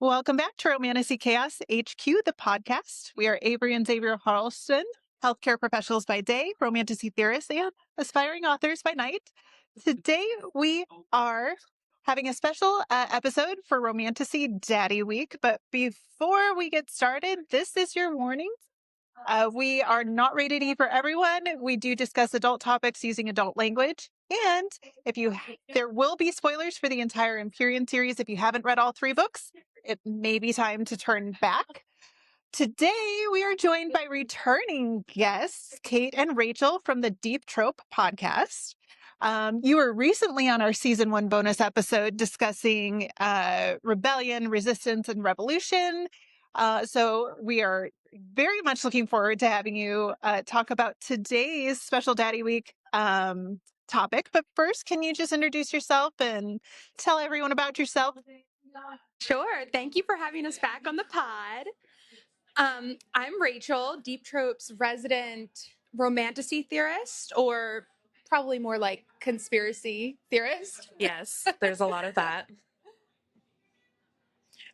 Welcome back to Romantasy Chaos HQ, the podcast. We are Avery and Xavier Harleston, healthcare professionals by day, romantasy theorists, and aspiring authors by night. Today, we are having a special episode for Romantasy Daddy Week. But before we get started, this is your warning. We are not rated E for everyone. We do discuss adult topics using adult language. And there will be spoilers for the entire Empyrean series if you haven't read all 3 books. It may be time to turn back. Today, we are joined by returning guests, Kate and Rachel from the Deep Trope podcast. You were recently on our season 1 bonus episode discussing rebellion, resistance, and revolution. So we are very much looking forward to having you talk about today's special Daddy Week topic. But first, can you just introduce yourself and tell everyone about yourself? Sure. Thank you for having us back on the pod. I'm Rachel, Deep Trope's resident romantasy theorist, or probably more like conspiracy theorist. Yes, there's a lot of that.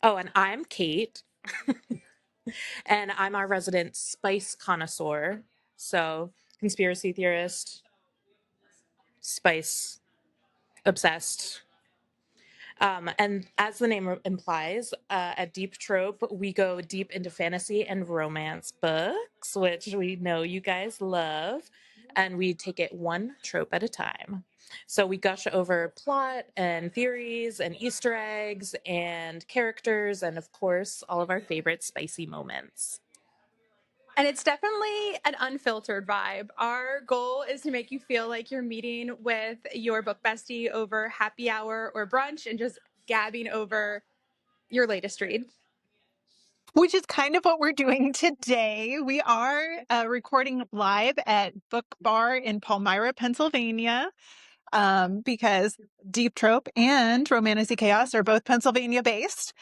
Oh, and I'm Kate, and I'm our resident spice connoisseur. So, conspiracy theorist, spice obsessed. And as the name implies, at Deep Trope, we go deep into fantasy and romance books, which we know you guys love, and we take it one trope at a time. So we gush over plot and theories and Easter eggs and characters and, of course, all of our favorite spicy moments. And it's definitely an unfiltered vibe. Our goal is to make you feel like you're meeting with your book bestie over happy hour or brunch and just gabbing over your latest read. Which is kind of what we're doing today. We are recording live at Book Bar in Palmyra, Pennsylvania, because Deep Trope and Romantasy Chaos are both Pennsylvania based.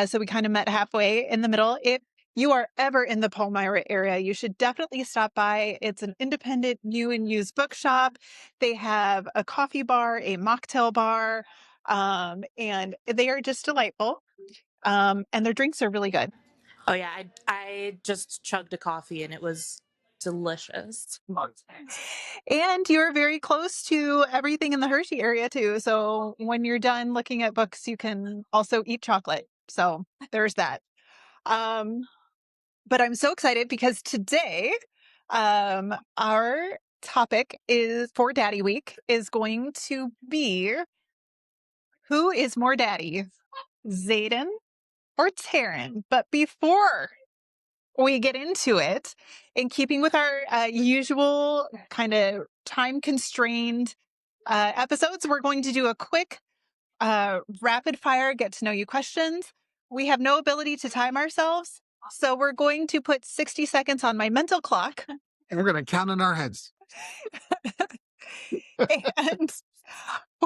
So we kind of met halfway in the middle. If you are ever in the Palmyra area, you should definitely stop by. It's an independent new and used bookshop. They have a coffee bar, a mocktail bar, and they are just delightful. And their drinks are really good. Oh, yeah, I just chugged a coffee and it was delicious. And you're very close to everything in the Hershey area, too. So when you're done looking at books, you can also eat chocolate. So there's that. But I'm so excited because today, our topic is for Daddy Week is going to be who is more daddy, Xaden or Tairn? But before we get into it, in keeping with our usual kind of time constrained episodes, we're going to do a quick rapid fire get to know you questions. We have no ability to time ourselves, so we're going to put 60 seconds on my mental clock. And we're going to count in our heads. And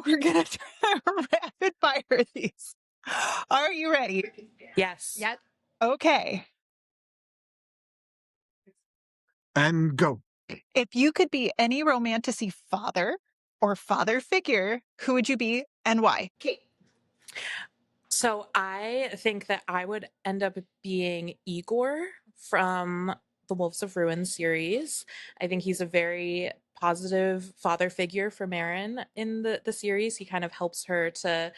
we're going to rapid fire these. Are you ready? Yes. Yep. Okay. And go. If you could be any romantasy father or father figure, who would you be and why? Kate. So I think that I would end up being Igor from the Wolves of Ruin series. I think he's a very positive father figure for Marin in the series. He kind of helps her to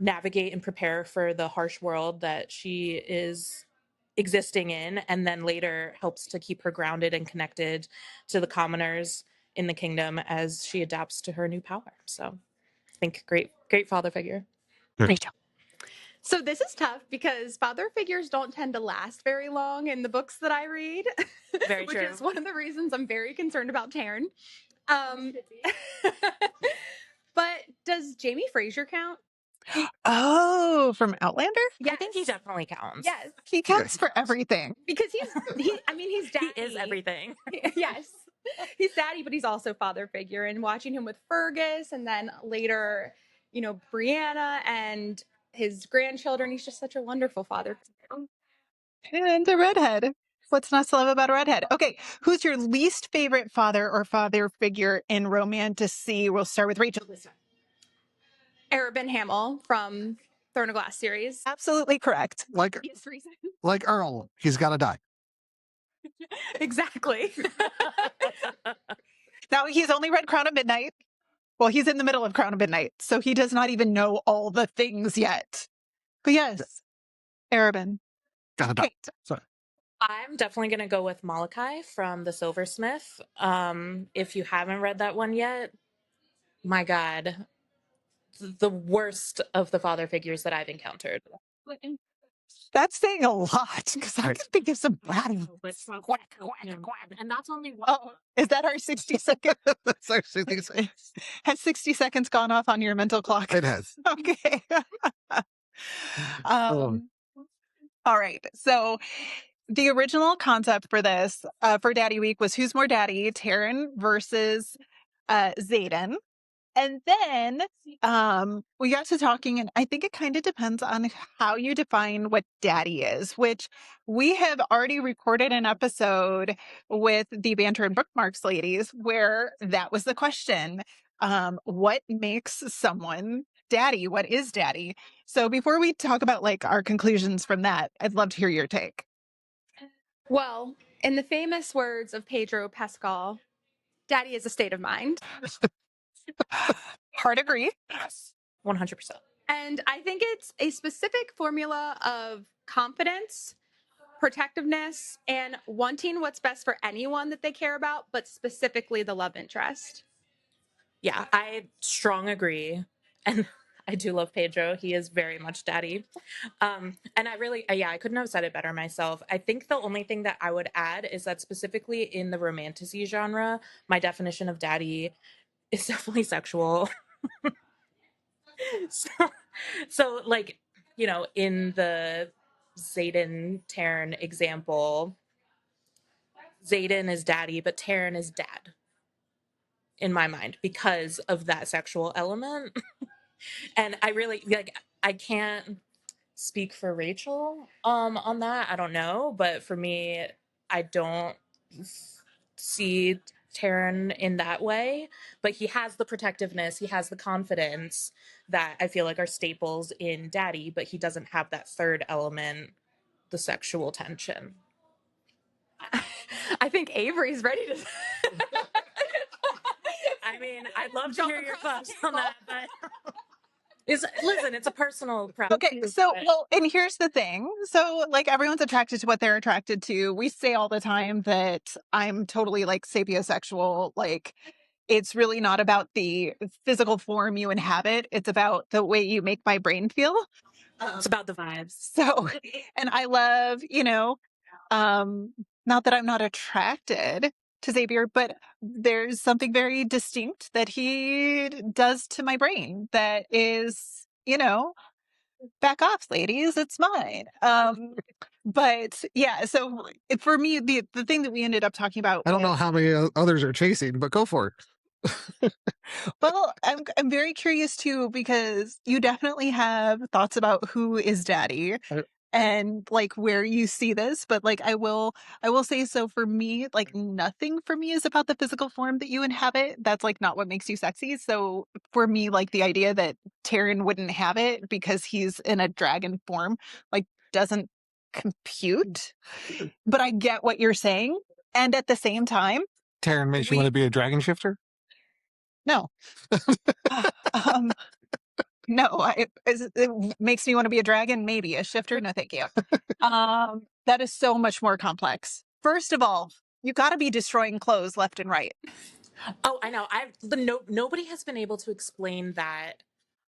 navigate and prepare for the harsh world that she is existing in, and then later helps to keep her grounded and connected to the commoners in the kingdom as she adapts to her new power. So I think great father figure. Rachel. So this is tough because father figures don't tend to last very long in the books that I read. Very which true. is one of the reasons I'm very concerned about Tairn. But does Jamie Fraser count? Oh, from Outlander? Yes. I think he definitely counts. Yes, He counts for everything. because he's daddy. He is everything. Yes, he's daddy, but he's also father figure. And watching him with Fergus, and then later, Brianna and his grandchildren, he's just such a wonderful father. And a redhead. What's not to love about a redhead? Okay, who's your least favorite father or father figure in Romantasy? We'll start with Rachel this time. Arabin Hamill from Throne of Glass series. Absolutely correct. Like Earl, he's got to die. Exactly. Now, he's only read Crown of Midnight. Well, he's in the middle of Crown of Midnight, so he does not even know all the things yet. But yes, Arabin. Gotta die. Right. Sorry. I'm definitely going to go with Molokai from The Silversmith. If you haven't read that one yet, my God, the worst of the father figures that I've encountered. That's saying a lot because I Right. can think of some bad ones. Quack, quack, quack. And that's only one. Oh, is that our 60 second? That's actually things. Has 60 seconds gone off on your mental clock? It has. Okay. Oh. All right. So the original concept for this, for Daddy Week, was who's more daddy, Tairn versus Xaden. And then we got to talking, and I think it kind of depends on how you define what daddy is, which we have already recorded an episode with the Banter and Bookmarks ladies where that was the question. What makes someone daddy? What is daddy? So before we talk about like our conclusions from that, I'd love to hear your take. Well, in the famous words of Pedro Pascal, daddy is a state of mind. Hard agree. 100%. And I think it's a specific formula of confidence, protectiveness, and wanting what's best for anyone that they care about, but specifically the love interest. Yeah, I strong agree. And I do love Pedro. He is very much daddy. And I really, I couldn't have said it better myself. I think the only thing that I would add is that specifically in the romantasy genre, my definition of daddy is definitely sexual. so like, you know, in the Xaden Tairn example, Xaden is daddy, but Tairn is dad in my mind because of that sexual element. And I really like, I can't speak for Rachel on that. I don't know, but for me, I don't see Tairn in that way, but he has the protectiveness, he has the confidence that I feel like are staples in daddy, but he doesn't have that third element, the sexual tension. I think Avery's ready to. I mean, I'd love to hear your thoughts on that, but listen, it's a personal preference. Okay, so well, and here's the thing. So like everyone's attracted to what they're attracted to. We say all the time that I'm totally like sapiosexual. Like it's really not about the physical form you inhabit. It's about the way you make my brain feel. It's about the vibes. So, and I love, you know, not that I'm not attracted to Xavier, but there's something very distinct that he does to my brain that is, you know, back off, ladies, it's mine. But yeah, so for me, the thing that we ended up talking about, I don't know how many others are chasing, but go for it. well, I'm very curious too, because you definitely have thoughts about who is daddy and like where you see this, but like I will say, so for me, like nothing for me is about the physical form that you inhabit. That's like not what makes you sexy. So for me, like the idea that Tairn wouldn't have it because he's in a dragon form like doesn't compute. But I get what you're saying, and at the same time, Tairn makes you want to be a dragon shifter? no. No, it makes me want to be a dragon, maybe. A shifter, no thank you. That is so much more complex. First of all, you got to be destroying clothes left and right. Oh, I know. Nobody has been able to explain that.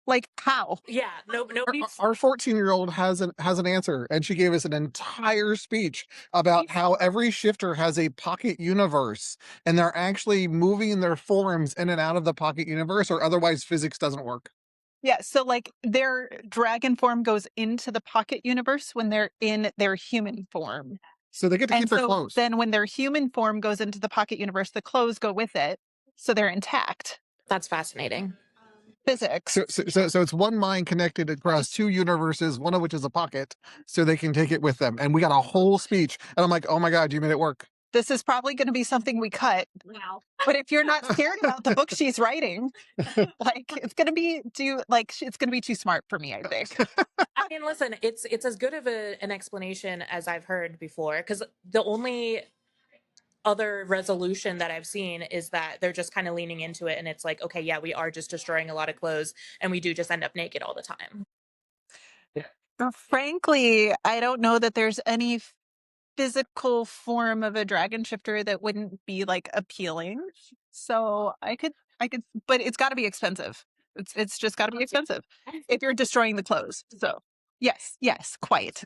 Like how? Yeah, nobody. Our 14-year-old has an answer, and she gave us an entire speech about how every shifter has a pocket universe, and they're actually moving their forms in and out of the pocket universe, or otherwise physics doesn't work. Yeah, so like their dragon form goes into the pocket universe when they're in their human form. So they get to keep their clothes. Then when their human form goes into the pocket universe, the clothes go with it. So they're intact. That's fascinating. Physics. So it's one mind connected across two universes, one of which is a pocket, so they can take it with them. And we got a whole speech. And I'm like, oh my God, you made it work. this is probably going to be something we cut. Wow. But if you're not scared about the book she's writing, like it's going to be too smart for me, I think. I mean, listen, it's as good of an explanation as I've heard before, because the only other resolution that I've seen is that they're just kind of leaning into it, and it's like, okay, yeah, we are just destroying a lot of clothes, and we do just end up naked all the time. Frankly, I don't know that there's any physical form of a dragon shifter that wouldn't be like appealing. So I could, but it's got to be expensive. It's just got to be expensive if you're destroying the clothes. So yes, quite.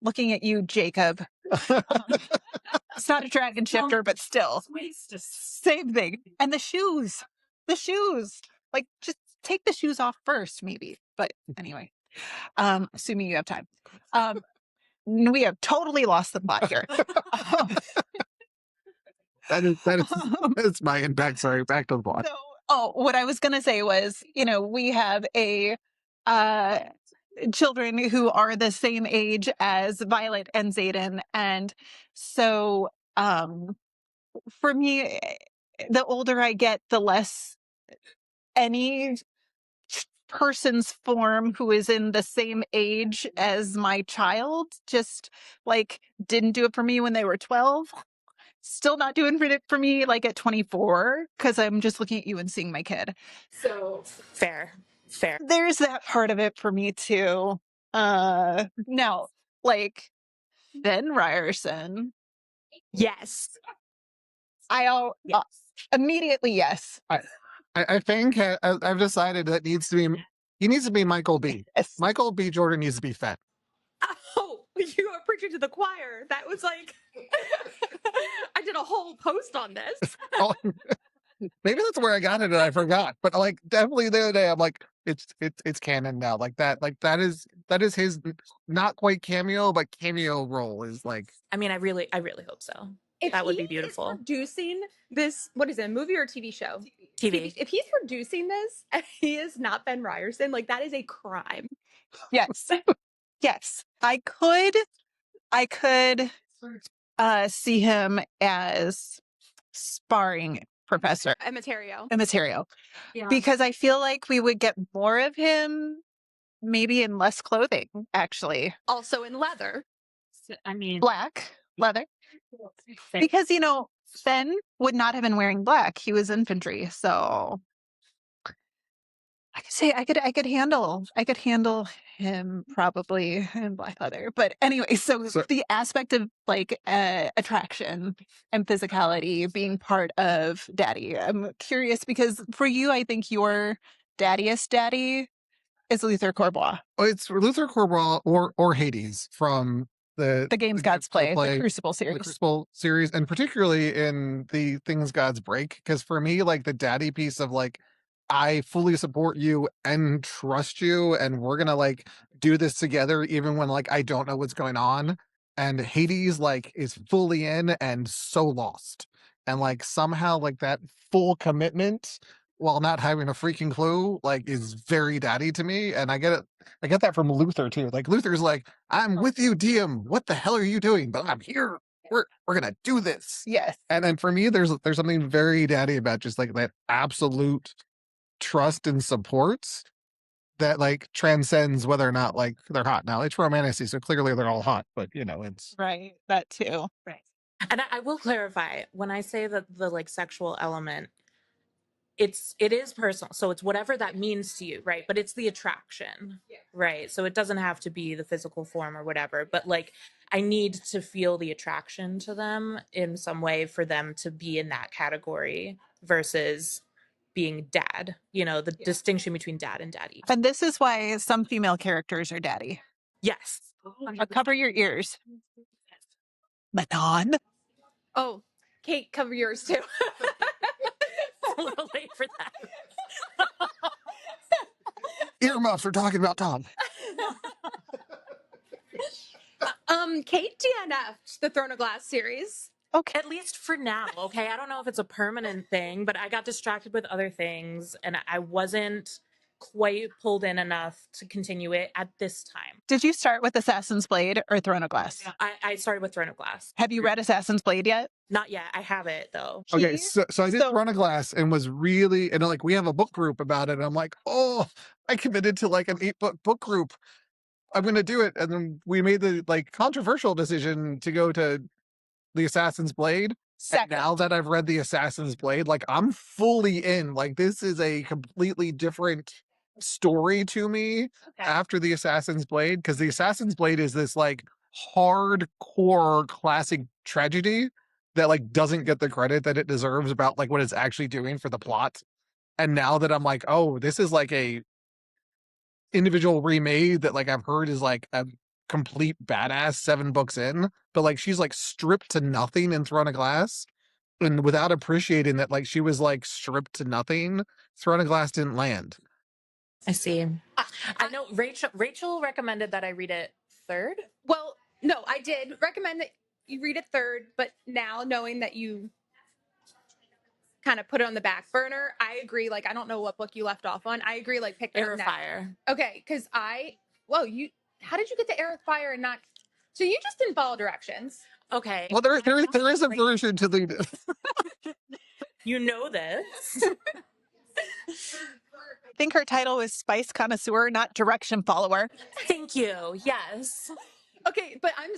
Looking at you, Jacob. It's not a dragon shifter, but still, same thing. And the shoes, like just take the shoes off first, maybe. But anyway, assuming you have time. We have totally lost the plot here. That's my impact. Sorry, back to the plot. So, what I was going to say was, we have children who are the same age as Violet and Xaden. And so, for me, the older I get, the less any person's form who is in the same age as my child just like didn't do it for me when they were 12. Still not doing it for me like at 24 because I'm just looking at you and seeing my kid. So fair. There's that part of it for me too. Now, like Ben Ryerson. Yes. Immediately yes. I think I've decided that he needs to be Michael B. Yes. Michael B. Jordan needs to be fat. Oh, you are preaching to the choir. That was like, I did a whole post on this. Oh, maybe that's where I got it and I forgot. But like definitely the other day, I'm like, it's canon now. Like that is his not quite cameo, but cameo role is like. I mean, I really hope so. That would be beautiful. If producing this, what is it, a movie or a TV show? TV. If he's producing this and he is not Ben Ryerson, like that is a crime. Yes. Yes. I could see him as sparring professor Immaterio. Yeah. Because I feel like we would get more of him maybe in less clothing, actually. Also in leather. I mean, Black leather. Because, Ben would not have been wearing black. He was infantry. So I could say I could handle him probably in black leather. But anyway, so the aspect of like attraction and physicality being part of Daddy. I'm curious because for you, I think your daddiest daddy is Luther Corbois. Oh, it's Luther Corbois or Hades from the Games Gods Play, the Crucible series. The Crucible series, and particularly in the Things Gods Break, because for me, like the daddy piece of like, I fully support you and trust you, and we're gonna like do this together, even when like I don't know what's going on. And Hades like is fully in and so lost, and like somehow like that full commitment while not having a freaking clue, like is very daddy to me. And I get that from Luther too. Like Luther's like, I'm with you, DM. What the hell are you doing? But I'm here. We're gonna do this. Yes. And then for me, there's something very daddy about just like that absolute trust and support that like transcends whether or not like they're hot. Now it's Romantasy, so clearly they're all hot, but it's right. That too. Right. And I will clarify when I say that the like sexual element, it is personal. So it's whatever that means to you, right? But it's the attraction, right? So it doesn't have to be the physical form or whatever, but like I need to feel the attraction to them in some way for them to be in that category versus being dad, the distinction between dad and daddy. And this is why some female characters are daddy. Yes. Cover your ears. Manon. Oh, Kate, cover yours too. A little late for that. Earmuffs are talking about Tom. Kate DNF'd the Throne of Glass series. Okay. At least for now, okay? I don't know if it's a permanent thing, but I got distracted with other things and I wasn't quite pulled in enough to continue it at this time. Did you start with Assassin's Blade or Throne of Glass? I started with Throne of Glass. Have you read Assassin's Blade yet? Not yet. I have it though. Okay, so I did Throne of Glass and was really, and like we have a book group about it. And I'm like, oh, I committed to like an 8-book group. I'm gonna do it. And then we made the like controversial decision to go to the Assassin's Blade. And now that I've read the Assassin's Blade, like I'm fully in. Like this is a completely different story to me after the Assassin's Blade, because the Assassin's Blade is this like hardcore classic tragedy that like doesn't get the credit that it deserves about like what it's actually doing for the plot. And now that I'm like, oh, this is like a individual remade that like I've heard is like a complete badass 7 books in, but like she's like stripped to nothing in Throne of Glass, and without appreciating that like she was like stripped to nothing, Throne of Glass didn't land. I see. I know Rachel recommended that I read it third. Well, no, I did recommend that you read it third, but now knowing that you kind of put it on the back burner, I agree. Like, I don't know what book you left off on. I agree. Like, pick Air of Fire. Okay, because how did you get to Air of Fire and not? So you just didn't follow directions. Okay. Well, there is a version to the. You know this. I think her title was Spice Connoisseur, not Direction Follower. Thank you. Yes. Okay, but I'm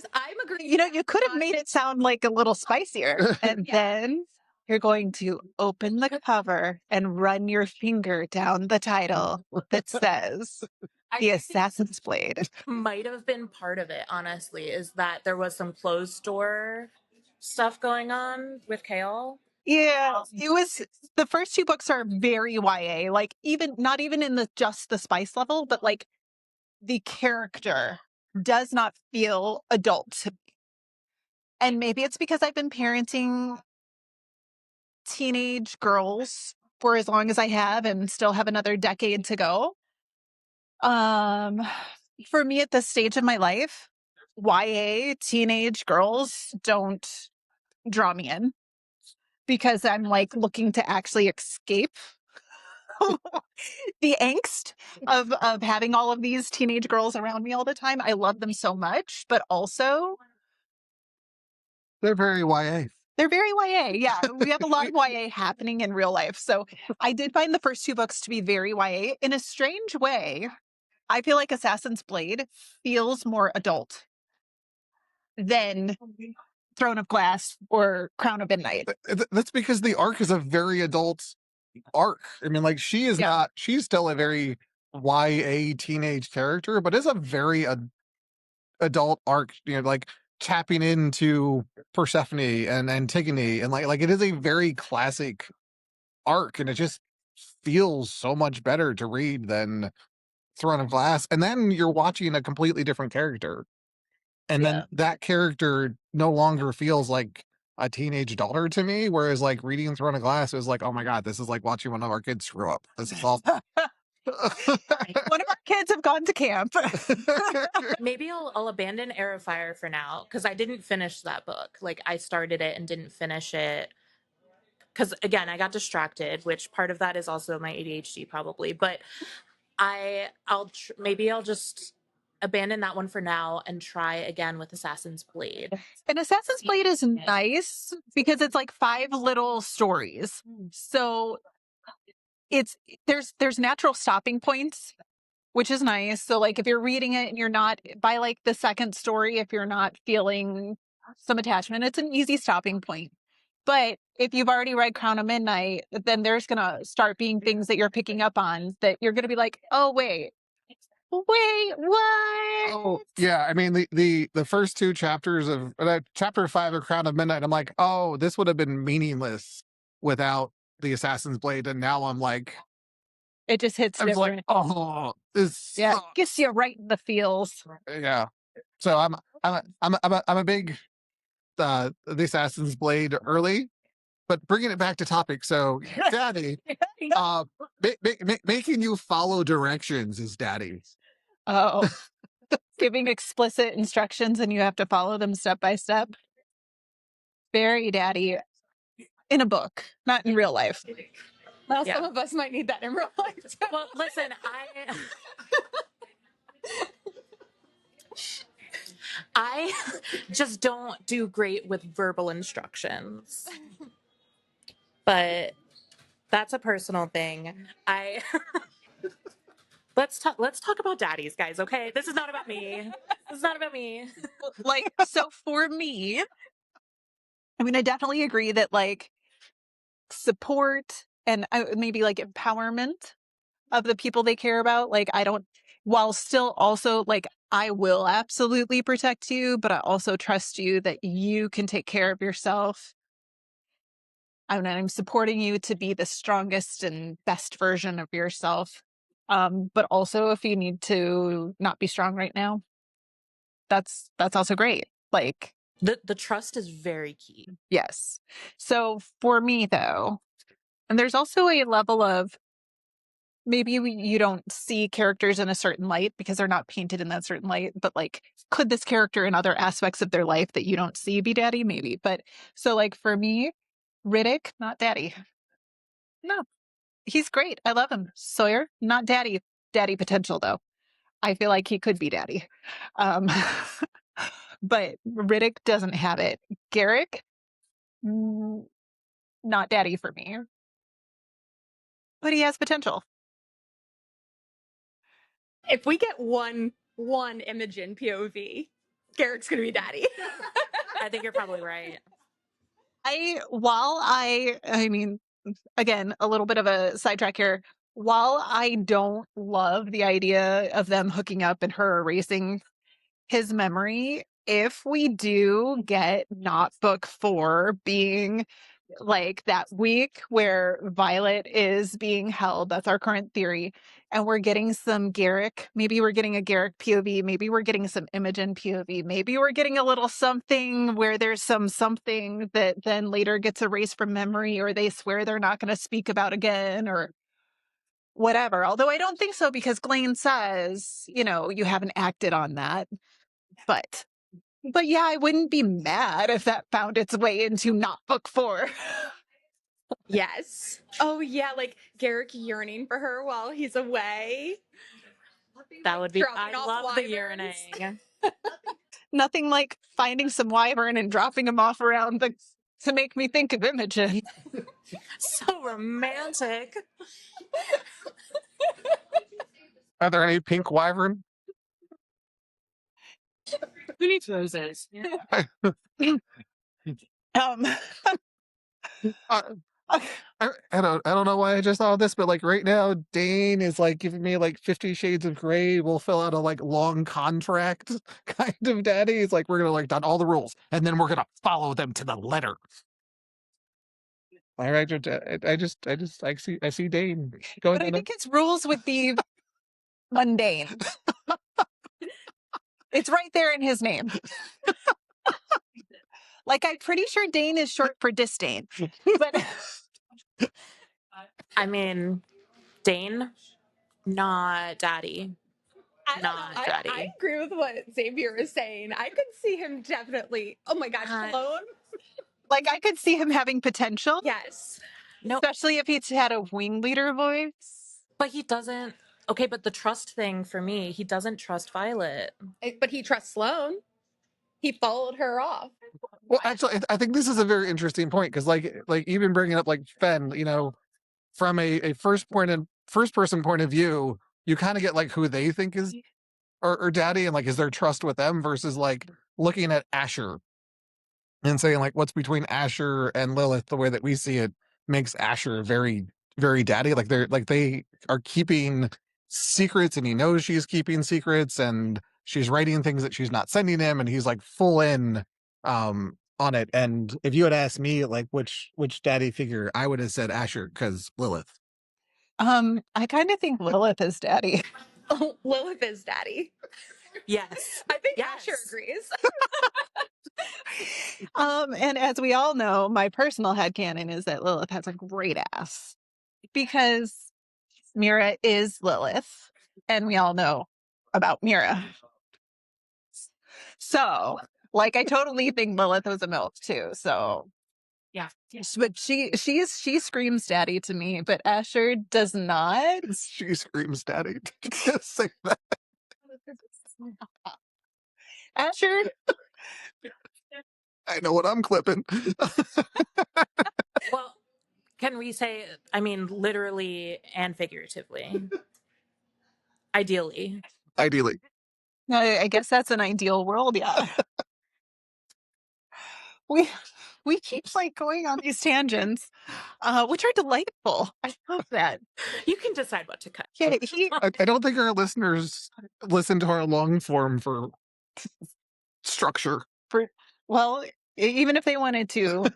agreeing. You know, you could have made it sound like a little spicier. And then you're going to open the cover and run your finger down the title that says The Assassin's Blade. Might have been part of it, honestly, is that there was some closed door stuff going on with Kale. Yeah, it was, the first 2 books are very YA, like not even in just the spice level, but like the character does not feel adult to me. And maybe it's because I've been parenting teenage girls for as long as I have and still have another decade to go. For me at this stage of my life, YA teenage girls don't draw me in, because I'm like looking to actually escape the angst of having all of these teenage girls around me all the time. I love them so much, but also They're very YA. they're very YA. Yeah, we have a lot of YA happening in real life. So I did find the first 2 books to be very YA. In a strange way, I feel like Assassin's Blade feels more adult than Throne of Glass or Crown of Midnight. That's because the arc is a very adult arc. I mean, like she is not, she's still a very YA teenage character, but it's a very adult arc, you know, like tapping into Persephone and Antigone, and like it is a very classic arc, and it just feels so much better to read than Throne of Glass. And then you're watching a completely different character, and then that character no longer feels like a teenage daughter to me, whereas like reading Throne of Glass is like, oh my god, this is like watching one of our kids screw up. This is all One of our kids have gone to camp. Maybe I'll abandon Air of Fire for now, because I didn't finish that book. Like I started it and didn't finish it because again I got distracted, which part of that is also my ADHD probably. But maybe I'll just abandon that one for now and try again with Assassin's Blade. And Assassin's Blade is nice because it's like 5 little stories. So there's natural stopping points, which is nice. So like if you're reading it and you're not, by like the second story, if you're not feeling some attachment, it's an easy stopping point. But if you've already read Crown of Midnight, then there's going to start being things that you're picking up on that you're going to be like, oh, wait, what? Oh, yeah. I mean, the first 2 chapters of chapter 5 of Crown of Midnight, I'm like, oh, this would have been meaningless without the Assassin's Blade. And now I'm like, it just hits I was different. like, oh, this gets you right in the feels. Yeah. So I'm a big the Assassin's Blade early, but bringing it back to topic. So Daddy, making you follow directions is Daddy. Oh, giving explicit instructions and you have to follow them step by step. Very Daddy in a book, not in real life. Well, Yeah. some of us might need that in real life. Well, listen, I just don't do great with verbal instructions. But that's a personal thing. Let's talk about daddies, guys, okay? This is not about me. This is not about me. Like, so for me, I mean, I definitely agree that like support and maybe like empowerment of the people they care about. Like, I don't, while still also like, I will absolutely protect you, but I also trust you that you can take care of yourself. I'm supporting you to be the strongest and best version of yourself. But also if you need to not be strong right now, that's also great. Like, The trust is very key. yes. So for me though, and there's also a level of maybe you don't see characters in a certain light because they're not painted in that certain light, but like, could this character in other aspects of their life that you don't see be daddy? Maybe. But so like for me, Riddick, not daddy. No, he's great. I love him. Sawyer, not daddy. Daddy potential though. I feel like he could be daddy. Um, but Riddick doesn't have it. Garrick, not daddy for me. But he has potential. If we get one Imogen POV, Garrick's gonna be daddy. I think you're probably right. I mean, again, a little bit of a sidetrack here. While I don't love the idea of them hooking up and her erasing his memory, if we do get not book 4 being like that week where Violet is being held, that's our current theory, and we're getting some Garrick, maybe we're getting a Garrick POV, maybe we're getting some Imogen POV, maybe we're getting a little something where there's something that then later gets erased from memory, or they swear they're not going to speak about again, or whatever. Although I don't think so, because Glenn says, you haven't acted on that. But yeah, I wouldn't be mad if that found its way into not book 4. Yes. Oh yeah, like Garrick yearning for her while he's away. That would be, Dropping I off love the wyverns. yearning. Nothing like finding some wyvern and dropping him off around to make me think of Imogen. So romantic. Are there any pink wyvern? Who needs roses? Um, I don't know why I just thought of this, but like right now, Dane is like giving me like 50 Shades of Grey. We'll fill out a like long contract kind of daddy. It's like we're gonna like done all the rules and then we're gonna follow them to the letter. All right, I see Dane going. but I think his rules would be mundane. It's right there in his name. Like, I'm pretty sure Dane is short for disdain. But I mean, Dane, not daddy. Not daddy. I agree with what Xavier is saying. I could see him definitely. Oh my gosh, Sloan. like, I could see him having potential. Yes. No, Especially if he's had a wing leader voice. but he doesn't. Okay, but the trust thing for me, he doesn't trust Violet. But he trusts Sloan. He followed her off. Well, actually, I think this is a very interesting point because, like even bringing up like Fen, from a first person point of view, you kind of get like who they think is or daddy, and like is their trust with them versus like looking at Asher and saying like what's between Asher and Lilith. The way that we see it makes Asher very very daddy. Like they are keeping secrets, and he knows she's keeping secrets, and she's writing things that she's not sending him, and he's like full in on it. And if you had asked me like which daddy figure, I would have said Asher because Lilith. I kind of think Lilith is daddy. Oh, Lilith is daddy. Yes. I think Yes. Asher agrees. And as we all know, my personal headcanon is that Lilith has a great ass because Mira is Lilith, and we all know about Mira. So, like, I totally think Lilith was a MILF too. So, Yeah. But she screams daddy to me, but Asher does not. She screams daddy. Just say that. Asher, I know what I'm clipping. Well, can we say, I mean, literally and figuratively? Ideally. Ideally. I guess that's an ideal world, yeah. We keep like going on these tangents, which are delightful. I love that. You can decide what to cut. Yeah, I don't think our listeners listen to our long form for structure. well, even if they wanted to,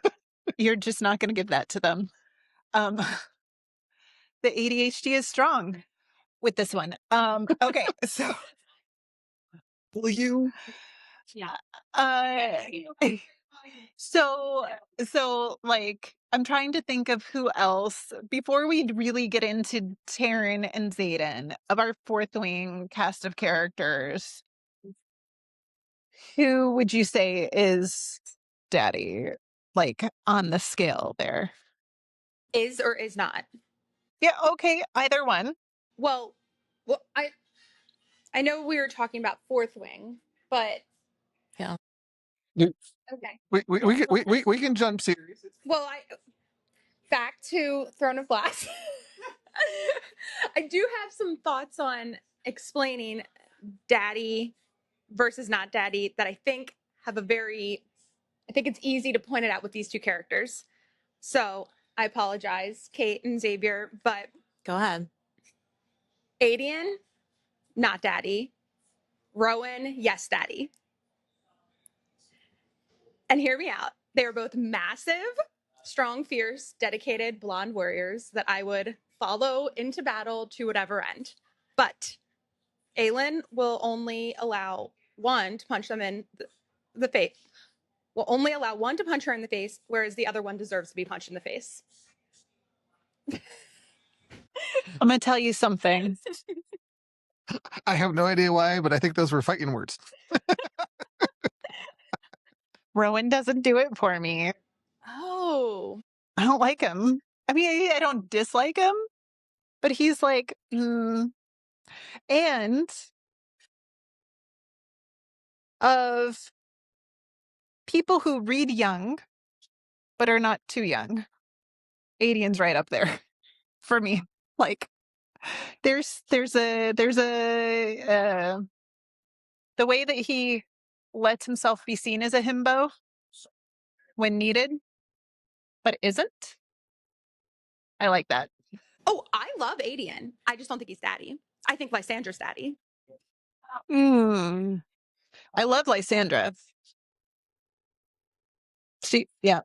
you're just not going to give that to them. The ADHD is strong with this one. Okay, so Will you? Yeah. So like I'm trying to think of who else before we really get into Tairn and Xaden of our fourth wing cast of characters. Who would you say is daddy, like on the scale there? Is or is not? Yeah, okay, either one. Well, I know we were talking about fourth wing, but Yeah. okay. We can jump series. Well, back to Throne of Glass. I do have some thoughts on explaining daddy versus not daddy that I think it's easy to point it out with these two characters. So I apologize, Kate and Xavier, but Go ahead. Adian, not daddy. Rowan, yes, daddy. And hear me out. They are both massive, strong, fierce, dedicated, blonde warriors that I would follow into battle to whatever end. But Aelin will only allow one to punch them in the face. Will only allow one to punch her in the face, whereas the other one deserves to be punched in the face. I'm gonna tell you something. I have no idea why, but I think those were fighting words. Rowan doesn't do it for me. Oh. I don't like him. I mean, I don't dislike him, but he's like, and of people who read young but are not too young, Adian's right up there for me. Like, there's a the way that he lets himself be seen as a himbo when needed, but isn't. I like that. Oh, I love Adian. I just don't think he's daddy. I think Lysandra's daddy. I love Lysandra. Yeah.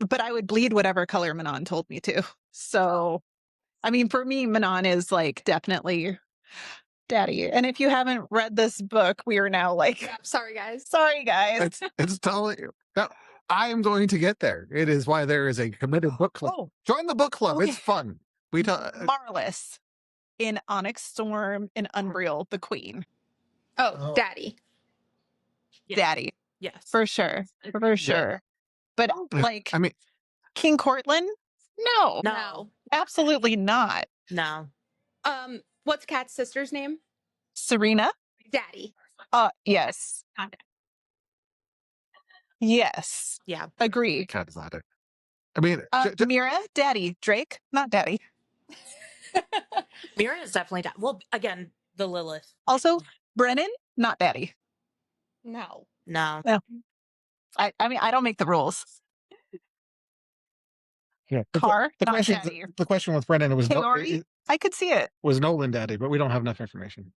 But I would bleed whatever color Manon told me to. So, I mean, for me, Manon is like definitely daddy. And if you haven't read this book, we are now like, Sorry, guys. sorry, guys. It's telling you. No, I am going to get there. It is why there is a committed book club. Oh, Join the book club. okay. It's fun. Marlis in Onyx Storm in Unreal, the queen. Oh, daddy. Yes. Daddy. Yes. For sure. For sure. But like, I mean, King Cortland? No. No. Absolutely not. No. What's Kat's sister's name? Serena? Daddy. Yes. Not daddy. Yes. Yeah. Agree. God is not it. I mean, Mira, daddy. Drake, not daddy. Mira is definitely daddy. Well, again, the Lilith. Also, Brennan, not daddy. No. No. I mean, I don't make the rules. yeah. Car, The not question. daddy. The question with Brennan was Kaori, I could see it. was Nolan daddy, but we don't have enough information.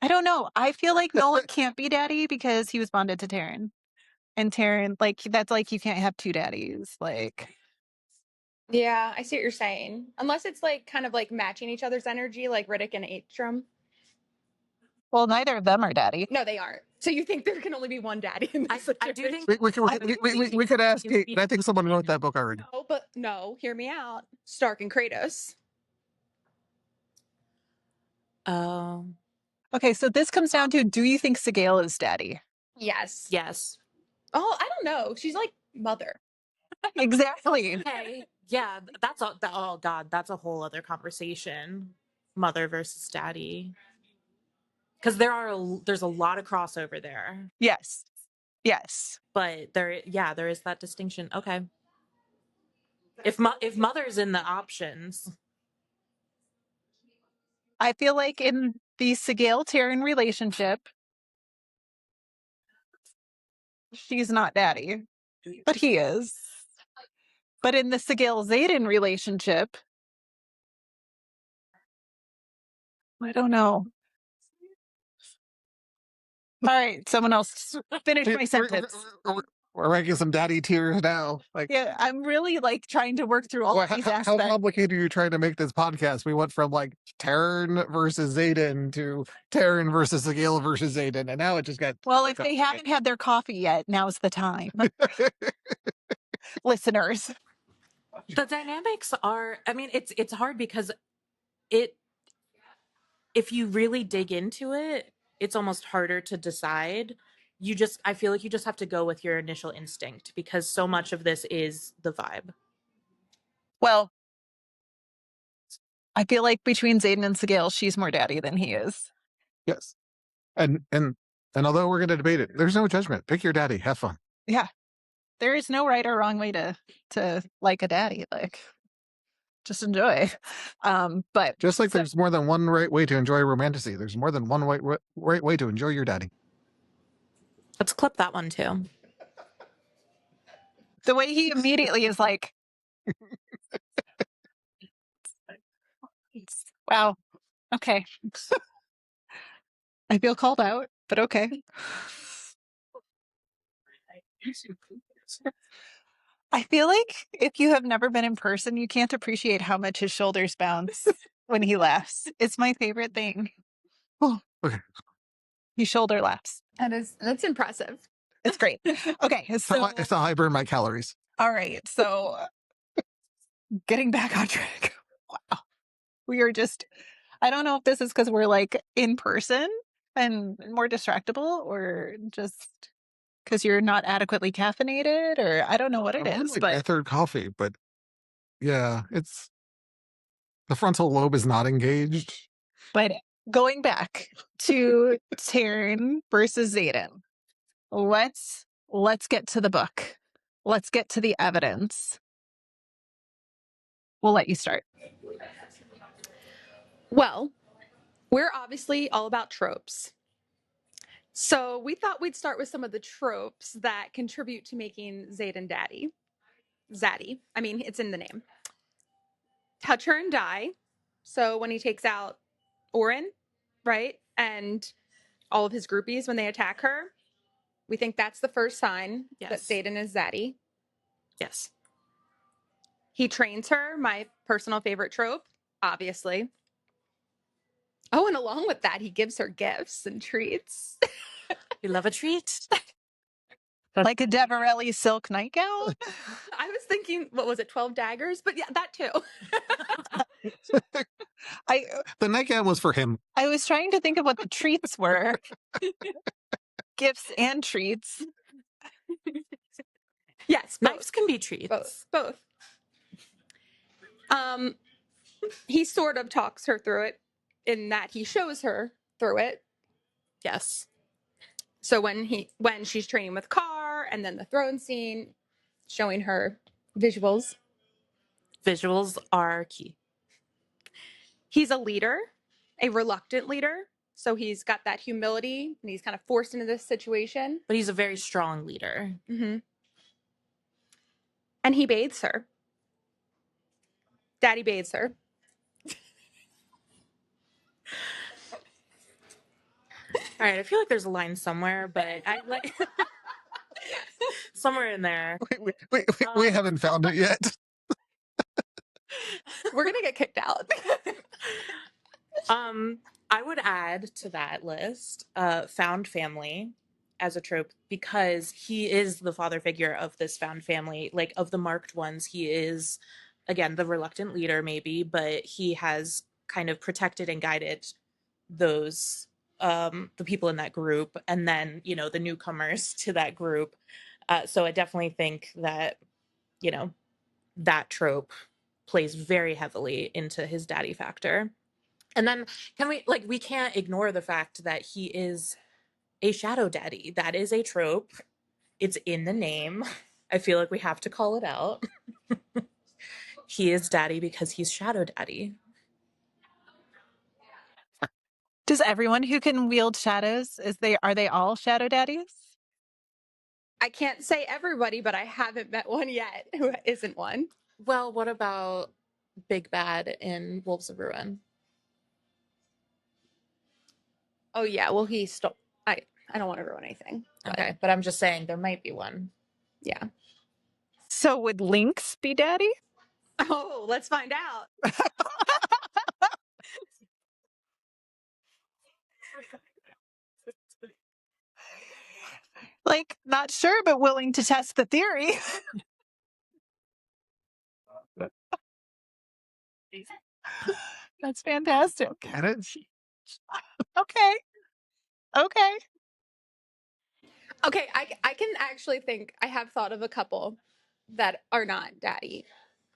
I don't know. I feel like Nolan can't be daddy because he was bonded to Tairn. And Tairn, like, that's like you can't have two daddies. Like, Yeah, I see what you're saying. Unless it's like kind of like matching each other's energy, like Riddick and Aitstrom. well, neither of them are daddy. No, they aren't. So you think there can only be one daddy in this I do think We could ask Kate, but I think someone wrote that book already. No, but no, hear me out. Stark and Kratos. Okay, so this comes down to, do you think Sigale is daddy? Yes. Yes. Oh, I don't know. She's like mother. Exactly. Okay, yeah, that's all. Oh God, that's a whole other conversation. Mother versus daddy, because there's a lot of crossover there. Yes. Yes. But there is that distinction. Okay, if mother's in the options, I feel like in the Sigale Tairn relationship, she's not daddy, but he is. But in the Sigale Xaden relationship, I don't know. All right, someone else finish my sentence. We're making some daddy tears now. Like, Yeah, I'm really like trying to work through all of these how aspects. complicated are you trying to make this podcast? We went from like Tairn versus Xaden to Tairn versus Sigil versus Xaden, and now it just got. Well, if they haven't had their coffee yet, now's the time. Listeners. the dynamics are. I mean, it's hard because if you really dig into it, it's almost harder to decide. I feel like you just have to go with your initial instinct because so much of this is the vibe. Well, I feel like between Xaden and Sigale, she's more daddy than he is. Yes. And although we're going to debate it, there's no judgment. Pick your daddy. Have fun. Yeah. There is no right or wrong way to like a daddy. Like, just enjoy. But just like there's more than one right way to enjoy romantasy, there's more than one right way to enjoy your daddy. Let's clip that one too. The way he immediately is like, wow, okay. I feel called out, but okay. I feel like if you have never been in person, you can't appreciate how much his shoulders bounce when he laughs. It's my favorite thing. Oh, okay. He shoulder laughs. That's impressive. It's great. Okay, so it's how I burn my calories. All right, so getting back on track. Wow, we are just. I don't know if this is because we're like in person and more distractible, or just because you're not adequately caffeinated, or I don't know what it is. Like but my third coffee, but yeah, it's the frontal lobe is not engaged. But going back to Tairn versus Xaden, let's get to the book. Let's get to the evidence. We'll let you start. Well, we're obviously all about tropes. So we thought we'd start with some of the tropes that contribute to making Xaden daddy. Zaddy. I mean, it's in the name. Touch her and die. So when he takes out Orin, right? And all of his groupies when they attack her, we think that's the first sign that Xaden is zaddy. Yes. He trains her, my personal favorite trope, obviously. Oh, and along with that, he gives her gifts and treats. We love a treat. Like a Deverelli silk nightgown? I was thinking, what was it, 12 daggers? But yeah, that too. The nightgown was for him. I was trying to think of what the treats were. Gifts and treats. Yes, knives can be treats. Both. He sort of talks her through it in that he shows her through it. Yes. So when she's training with Carr, and then the throne scene, showing her visuals. Visuals are key. He's a leader, a reluctant leader. So he's got that humility, and he's kind of forced into this situation. But he's a very strong leader. Mm-hmm. And he bathes her. Daddy bathes her. All right, I feel like there's a line somewhere, but I like somewhere in there. We haven't found it yet. We're gonna get kicked out. I would add to that list found family as a trope, because he is the father figure of this found family. Like, of the marked ones, he is, again, the reluctant leader maybe, but he has kind of protected and guided those the people in that group, and then the newcomers to that group. So I definitely think that you know, that trope plays very heavily into his daddy factor. And then we can't ignore the fact that he is a shadow daddy. That is a trope. It's in the name. I feel like we have to call it out. He is daddy because he's shadow daddy. Does everyone who can wield shadows, are they all shadow daddies? I can't say everybody, but I haven't met one yet who isn't one. Well, what about Big Bad in Wolves of Ruin? Oh yeah, well he stole. I don't want to ruin anything. Okay, but I'm just saying there might be one. Yeah. So would Lynx be daddy? Oh, let's find out. Like, not sure, but willing to test the theory. That's fantastic. Get it? Okay. Okay. Okay, I can actually think I have thought of a couple that are not daddy,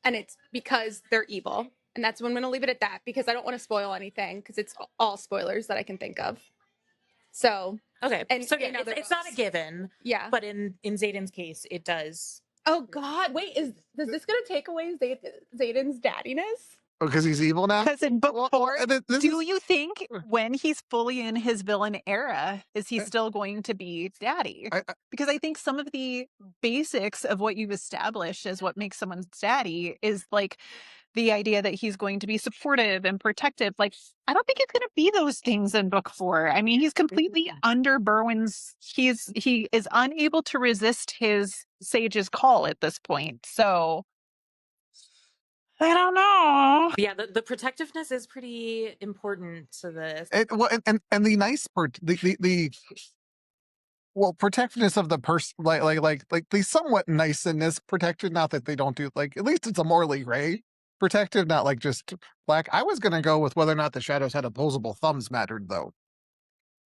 and it's because they're evil, and that's when I'm going to leave it at that because I don't want to spoil anything because it's all spoilers that I can think of. So Okay, and so yeah, it's not a given. Yeah, but in Xaden's case, it does. Oh God, wait, is this going to take away Xaden's daddiness? Because he's evil now? Because in book 4, do you think when he's fully in his villain era, is he still going to be daddy? Because I think some of the basics of what you've established as what makes someone's daddy is like the idea that he's going to be supportive and protective. Like, I don't think it's going to be those things in book 4. I mean, he's completely under Berwyn's. He is unable to resist his sage's call at this point. So I don't know. Yeah, the protectiveness is pretty important to this. And the nice part, the protectiveness of the person, like the somewhat niceness protected. Not that they don't do, like, at least it's a morally gray protective, not like just black. I was gonna go with whether or not the shadows had opposable thumbs mattered, though.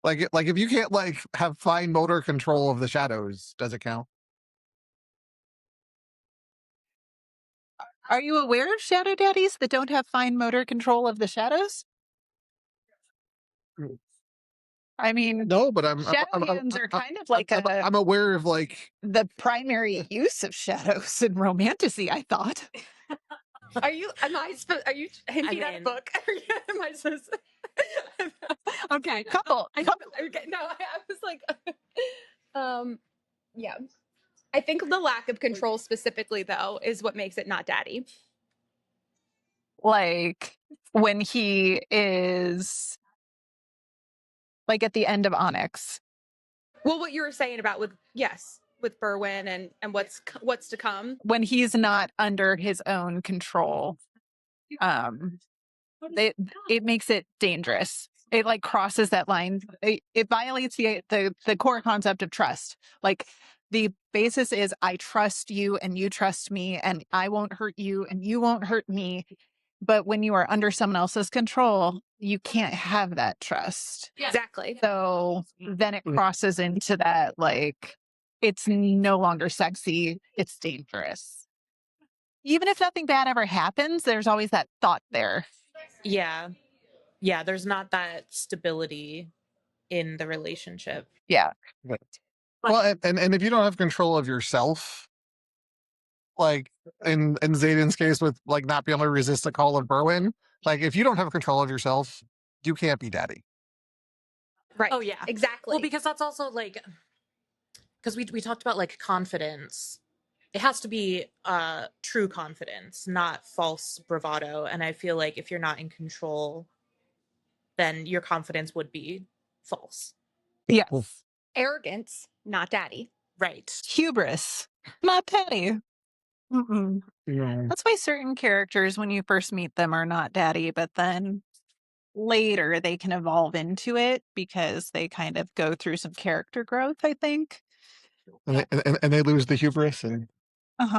Like if you can't like have fine motor control of the shadows, does it count? Are you aware of shadow daddies that don't have fine motor control of the shadows? I mean, no, but shadow hands are kind of like I'm aware of like the primary use of shadows in romantasy, I thought. Are you hinting at a book? Am I supposed to... Okay, couple. Okay, no, I was like, yeah. I think the lack of control specifically, though, is what makes it not daddy. Like when he is like at the end of Onyx. Well, what you were saying about with Berwyn and what's to come. When he's not under his own control, it makes it dangerous. It like crosses that line. It violates the core concept of trust. Like the basis is I trust you and you trust me and I won't hurt you and you won't hurt me. But when you are under someone else's control, you can't have that trust. Yeah. Exactly. So then it crosses into that, like, it's no longer sexy. It's dangerous. Even if nothing bad ever happens, there's always that thought there. Yeah. Yeah, there's not that stability in the relationship. Yeah. Well, and if you don't have control of yourself, like in Xaden's case with like not being able to resist the call of Berwyn, like if you don't have control of yourself, you can't be daddy. Right. Oh yeah, exactly. Well, because that's also like, because we talked about like confidence. It has to be true confidence, not false bravado. And I feel like if you're not in control, then your confidence would be false. Yes. Oof. Arrogance, not daddy. Right. Hubris, not daddy. Mm-mm. Yeah. That's why certain characters, when you first meet them, are not daddy, but then later they can evolve into it because they kind of go through some character growth, I think. And they lose the hubris and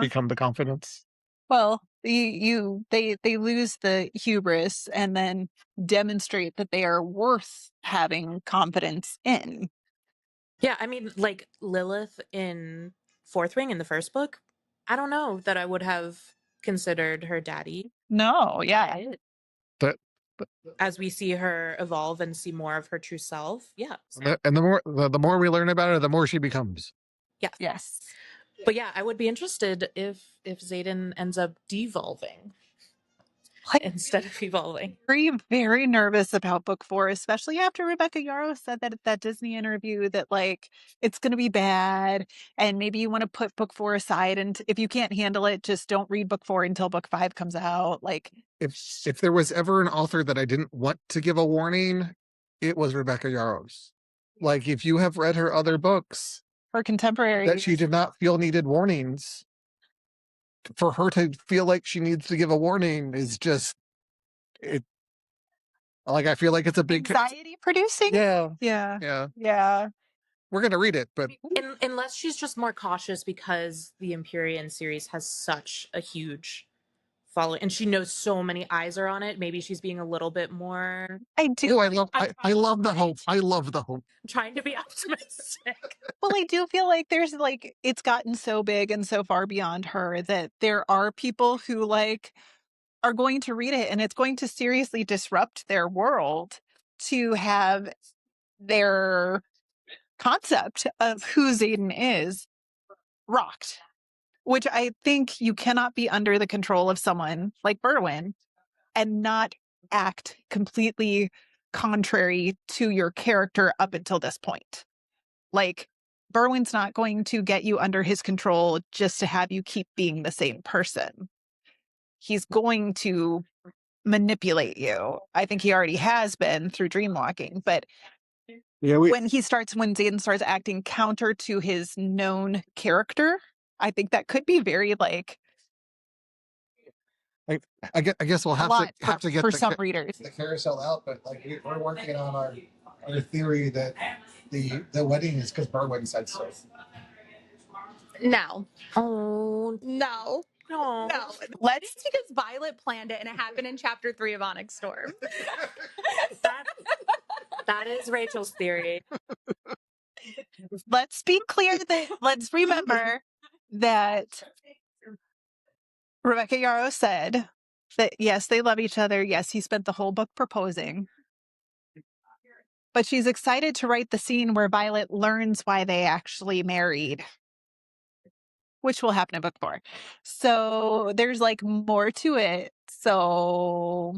become the confidence. Well, they lose the hubris and then demonstrate that they are worth having confidence in. Yeah, I mean, like Lilith in Fourth Wing in the first book, I don't know that I would have considered her daddy. No, yeah. But As we see her evolve and see more of her true self. Yeah. and the more we learn about her, the more she becomes. Yeah. Yes. But yeah, I would be interested if Xaden ends up devolving instead of evolving. Very, very nervous about book 4, especially after Rebecca Yarros said that at that Disney interview that like it's going to be bad and maybe you want to put book 4 aside, and if you can't handle it, just don't read book 4 until book 5 comes out. Like if there was ever an author that I didn't want to give a warning, it was Rebecca Yarros. Like if you have read her other books, her contemporary that she did not feel needed warnings, for her to feel like she needs to give a warning is just it. Like I feel like it's a big anxiety producing. Yeah. Yeah. We're gonna read it, but unless she's just more cautious because the Empyrean series has such a huge following and she knows so many eyes are on it, maybe she's being a little bit more. I do. I love the hope. I love the hope. I'm trying to be optimistic. Well, I do feel like there's like it's gotten so big and so far beyond her that there are people who like are going to read it and it's going to seriously disrupt their world to have their concept of who Xaden is rocked, which I think you cannot be under the control of someone like Berwyn and not act completely contrary to your character up until this point. Like, Berwyn's not going to get you under his control just to have you keep being the same person. He's going to manipulate you. I think he already has been through dreamwalking, but when Xaden starts acting counter to his known character, I think that could be very like I guess we'll have to get for some readers the carousel out, but like we're working on our theory that the wedding is because Berwyn said so. No. Oh No. no. No. Let's because Violet planned it and it happened in chapter 3 of Onyx Storm. That is Rachel's theory. Let's be clear that let's remember that Rebecca Yarros said that yes, they love each other. Yes, he spent the whole book proposing. But she's excited to write the scene where Violet learns why they actually married, which will happen in book 4. So there's like more to it. So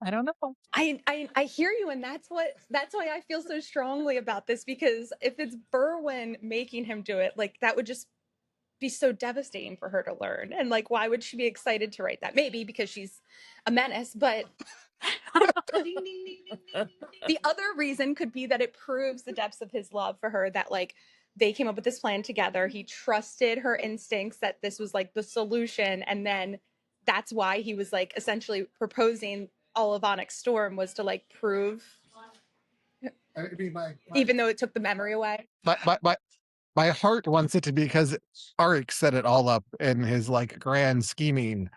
I don't know. I hear you, and that's why I feel so strongly about this, because if it's Berwyn making him do it, like that would just be so devastating for her to learn. And like, why would she be excited to write that? Maybe because she's a menace, but the other reason could be that it proves the depths of his love for her, that like they came up with this plan together. He trusted her instincts that this was like the solution. And then that's why he was like essentially proposing all of Onyx Storm, was to like prove, even though it took the memory away. My heart wants it to be because Arik set it all up in his like grand scheming.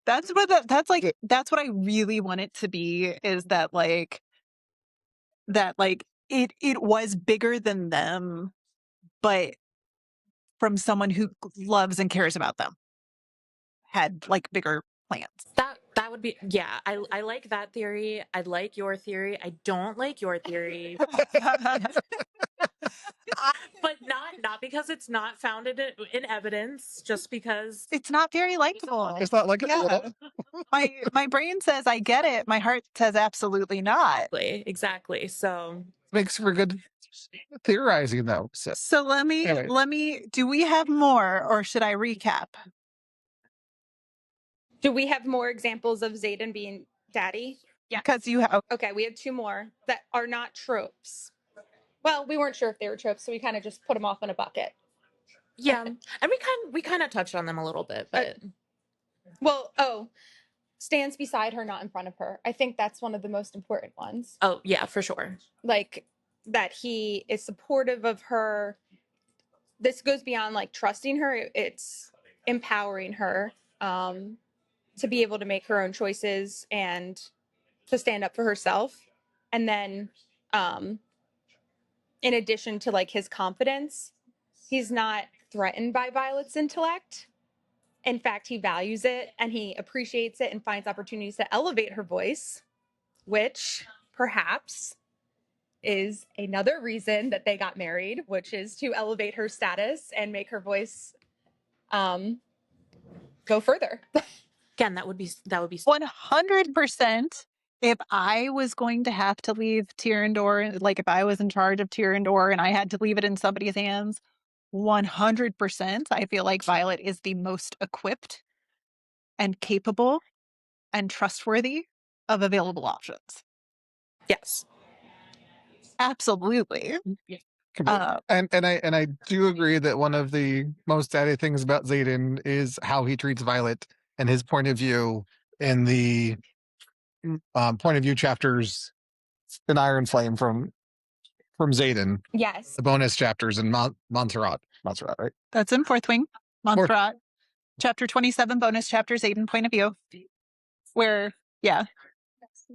That's what I really want it to be, is that like it was bigger than them, but from someone who loves and cares about them, had like bigger plans. That would be, yeah. I like that theory. I like your theory. I don't like your theory. But not because it's not founded in evidence, just because it's not very likable. It's not like yeah. My brain says I get it. My heart says absolutely not. Exactly. So makes for good theorizing though. So let me do we have more, or should I recap? Do we have more examples of Xaden being daddy? Yeah. Because you have. Okay, we have 2 more that are not tropes. Well, we weren't sure if they were tropes, so we kind of just put them off in a bucket. Yeah, and we kind of touched on them a little bit, but stands beside her, not in front of her. I think that's one of the most important ones. Oh yeah, for sure. Like that he is supportive of her. This goes beyond like trusting her. It's empowering her to be able to make her own choices and to stand up for herself. And then in addition to like his confidence, he's not threatened by Violet's intellect. In fact, he values it and he appreciates it and finds opportunities to elevate her voice, which perhaps is another reason that they got married, which is to elevate her status and make her voice go further. Again, that would be 100%. If I was going to have to leave Tyrandor, like if I was in charge of Tyrandor and I had to leave it in somebody's hands, 100%, I feel like Violet is the most equipped and capable and trustworthy of available options. yes. Absolutely. And I do agree that one of the most daddy things about Xaden is how he treats Violet and his point of view in the point of view chapters in Iron Flame from Xaden. Yes. The bonus chapters in Montserrat, right? That's in Fourth Wing, Montserrat. Chapter 27, bonus chapters, Xaden point of view. Where, yeah.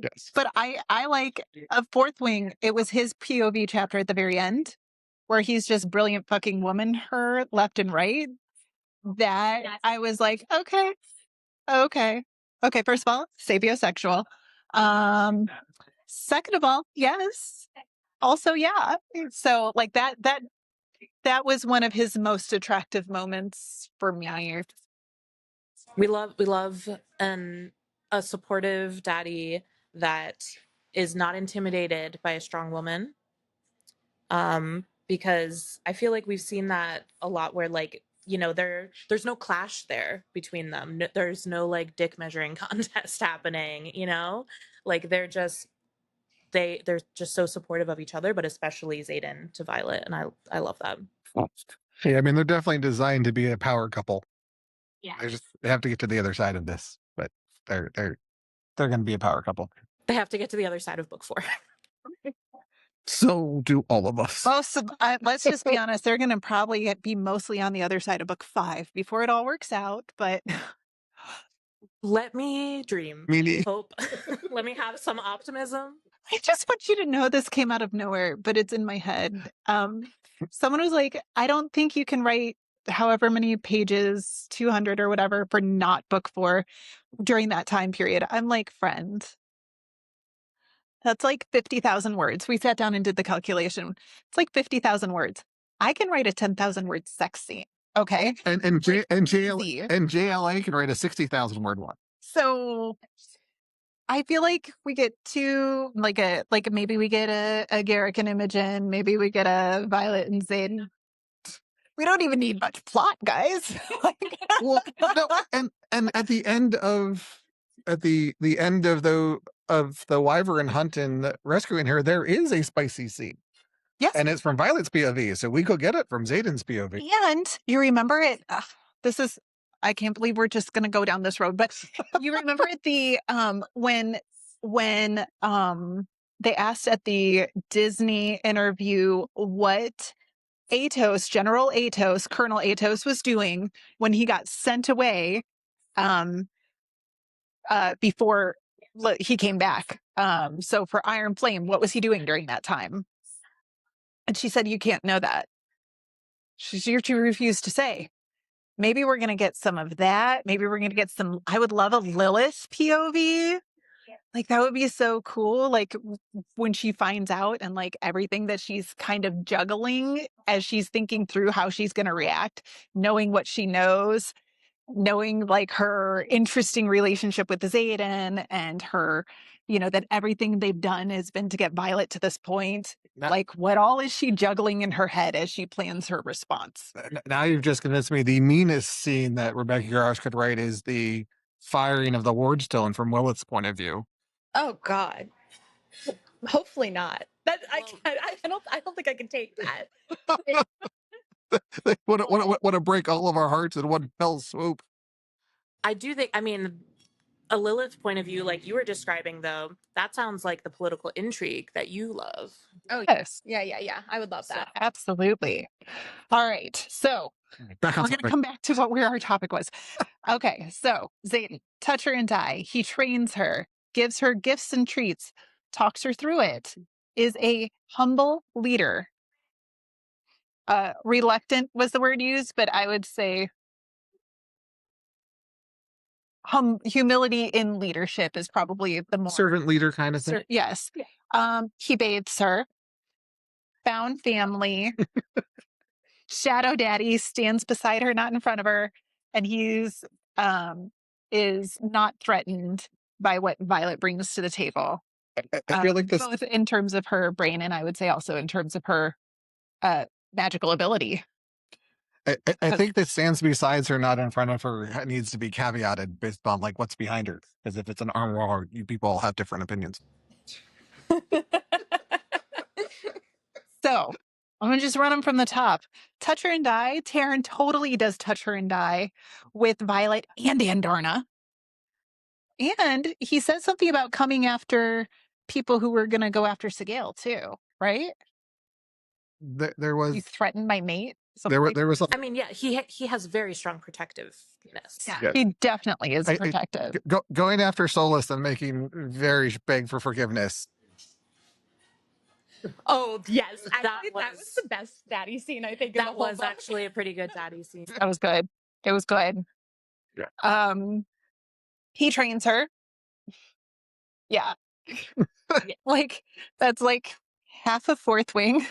Yes. But I like a Fourth Wing, it was his POV chapter at the very end, where he's just brilliant fucking woman her left and right. That I was like, okay. First of all, sapiosexual. Second of all, yes. Also, yeah. So like that was one of his most attractive moments for me. We love a supportive daddy that is not intimidated by a strong woman. Because I feel like we've seen that a lot where like, you know, there's no clash there between them. No, there's no like dick measuring contest happening, you know? Like they're just so supportive of each other, but especially Xaden to Violet, and I love that. Yeah, I mean they're definitely designed to be a power couple. Yeah. They have to get to the other side of this, but they're going to be a power couple. They have to get to the other side of book 4. So do all of us. Let's just be honest, they're going to probably be mostly on the other side of book 5 before it all works out, but Let me dream. Hope. Let me have some optimism. I just want you to know this came out of nowhere, but it's in my head. Someone was like, I don't think you can write however many pages, 200 or whatever, for not book 4 during that time period. I'm like, friend, that's like 50,000 words. We sat down and did the calculation. It's like 50,000 words. I can write a 10,000 word sex scene. Okay. And JLA can write a 60,000 word one. So I feel like we get maybe we get a Garrick and Imogen, maybe we get a Violet and Xaden. We don't even need much plot, guys. Well, no, and at the end of the Wyvern hunt and rescuing her, there is a spicy scene. Yes. And it's from Violet's POV, so we could get it from Xaden's POV. And you remember it, I can't believe we're just going to go down this road, but you remember the when they asked at the Disney interview what Colonel Atos was doing when he got sent away before he came back. So for Iron Flame, what was he doing during that time? And she said, you can't know that. She refused to say. Maybe we're going to get some of that. Maybe we're going to get some, I would love a Lilith POV. Like that would be so cool. Like when she finds out and like everything that she's kind of juggling as she's thinking through how she's going to react, knowing what she knows, knowing like her interesting relationship with Xaden and her, that everything they've done has been to get Violet to this point. Like what all is she juggling in her head as she plans her response? Now you've just convinced me the meanest scene that Rebecca Yarros could write is the firing of the Wardstone from Lilith's point of view. Oh God. Hopefully not. I don't think I can take that. Want to break all of our hearts in one fell swoop. I do think, a Lilith point of view, like you were describing, though, that sounds like the political intrigue that you love. Oh, yes. Yeah. I would love that. Absolutely. All right. So we're going to come back to where our topic was. Okay. So Xaden, touch her and die. He trains her, gives her gifts and treats, talks her through it, is a humble leader. Reluctant was the word used, but I would say humility in leadership is probably the more servant leader kind of thing. Yes. He bathes her. Found family. Shadow Daddy stands beside her, not in front of her, and he's is not threatened by what Violet brings to the table. I feel like this, both in terms of her brain and I would say also in terms of her magical ability. I think that stands besides her, not in front of her, needs to be caveated based on like what's behind her. Because if it's an arm war, you people all have different opinions. So I'm gonna just run them from the top. Touch her and die. Tairn totally does touch her and die with Violet and Andorna. And he says something about coming after people who were gonna go after Sigale too, right? There was He's threatened my mate. there was I mean, yeah, he has very strong protectiveness. Yeah. He definitely is protective. Going after Solus and making very big for forgiveness. Oh yes, that was the best daddy scene I think. That was actually a pretty good daddy scene. That was good. It was good. Yeah. He trains her. Yeah. Like that's like half a fourth wing.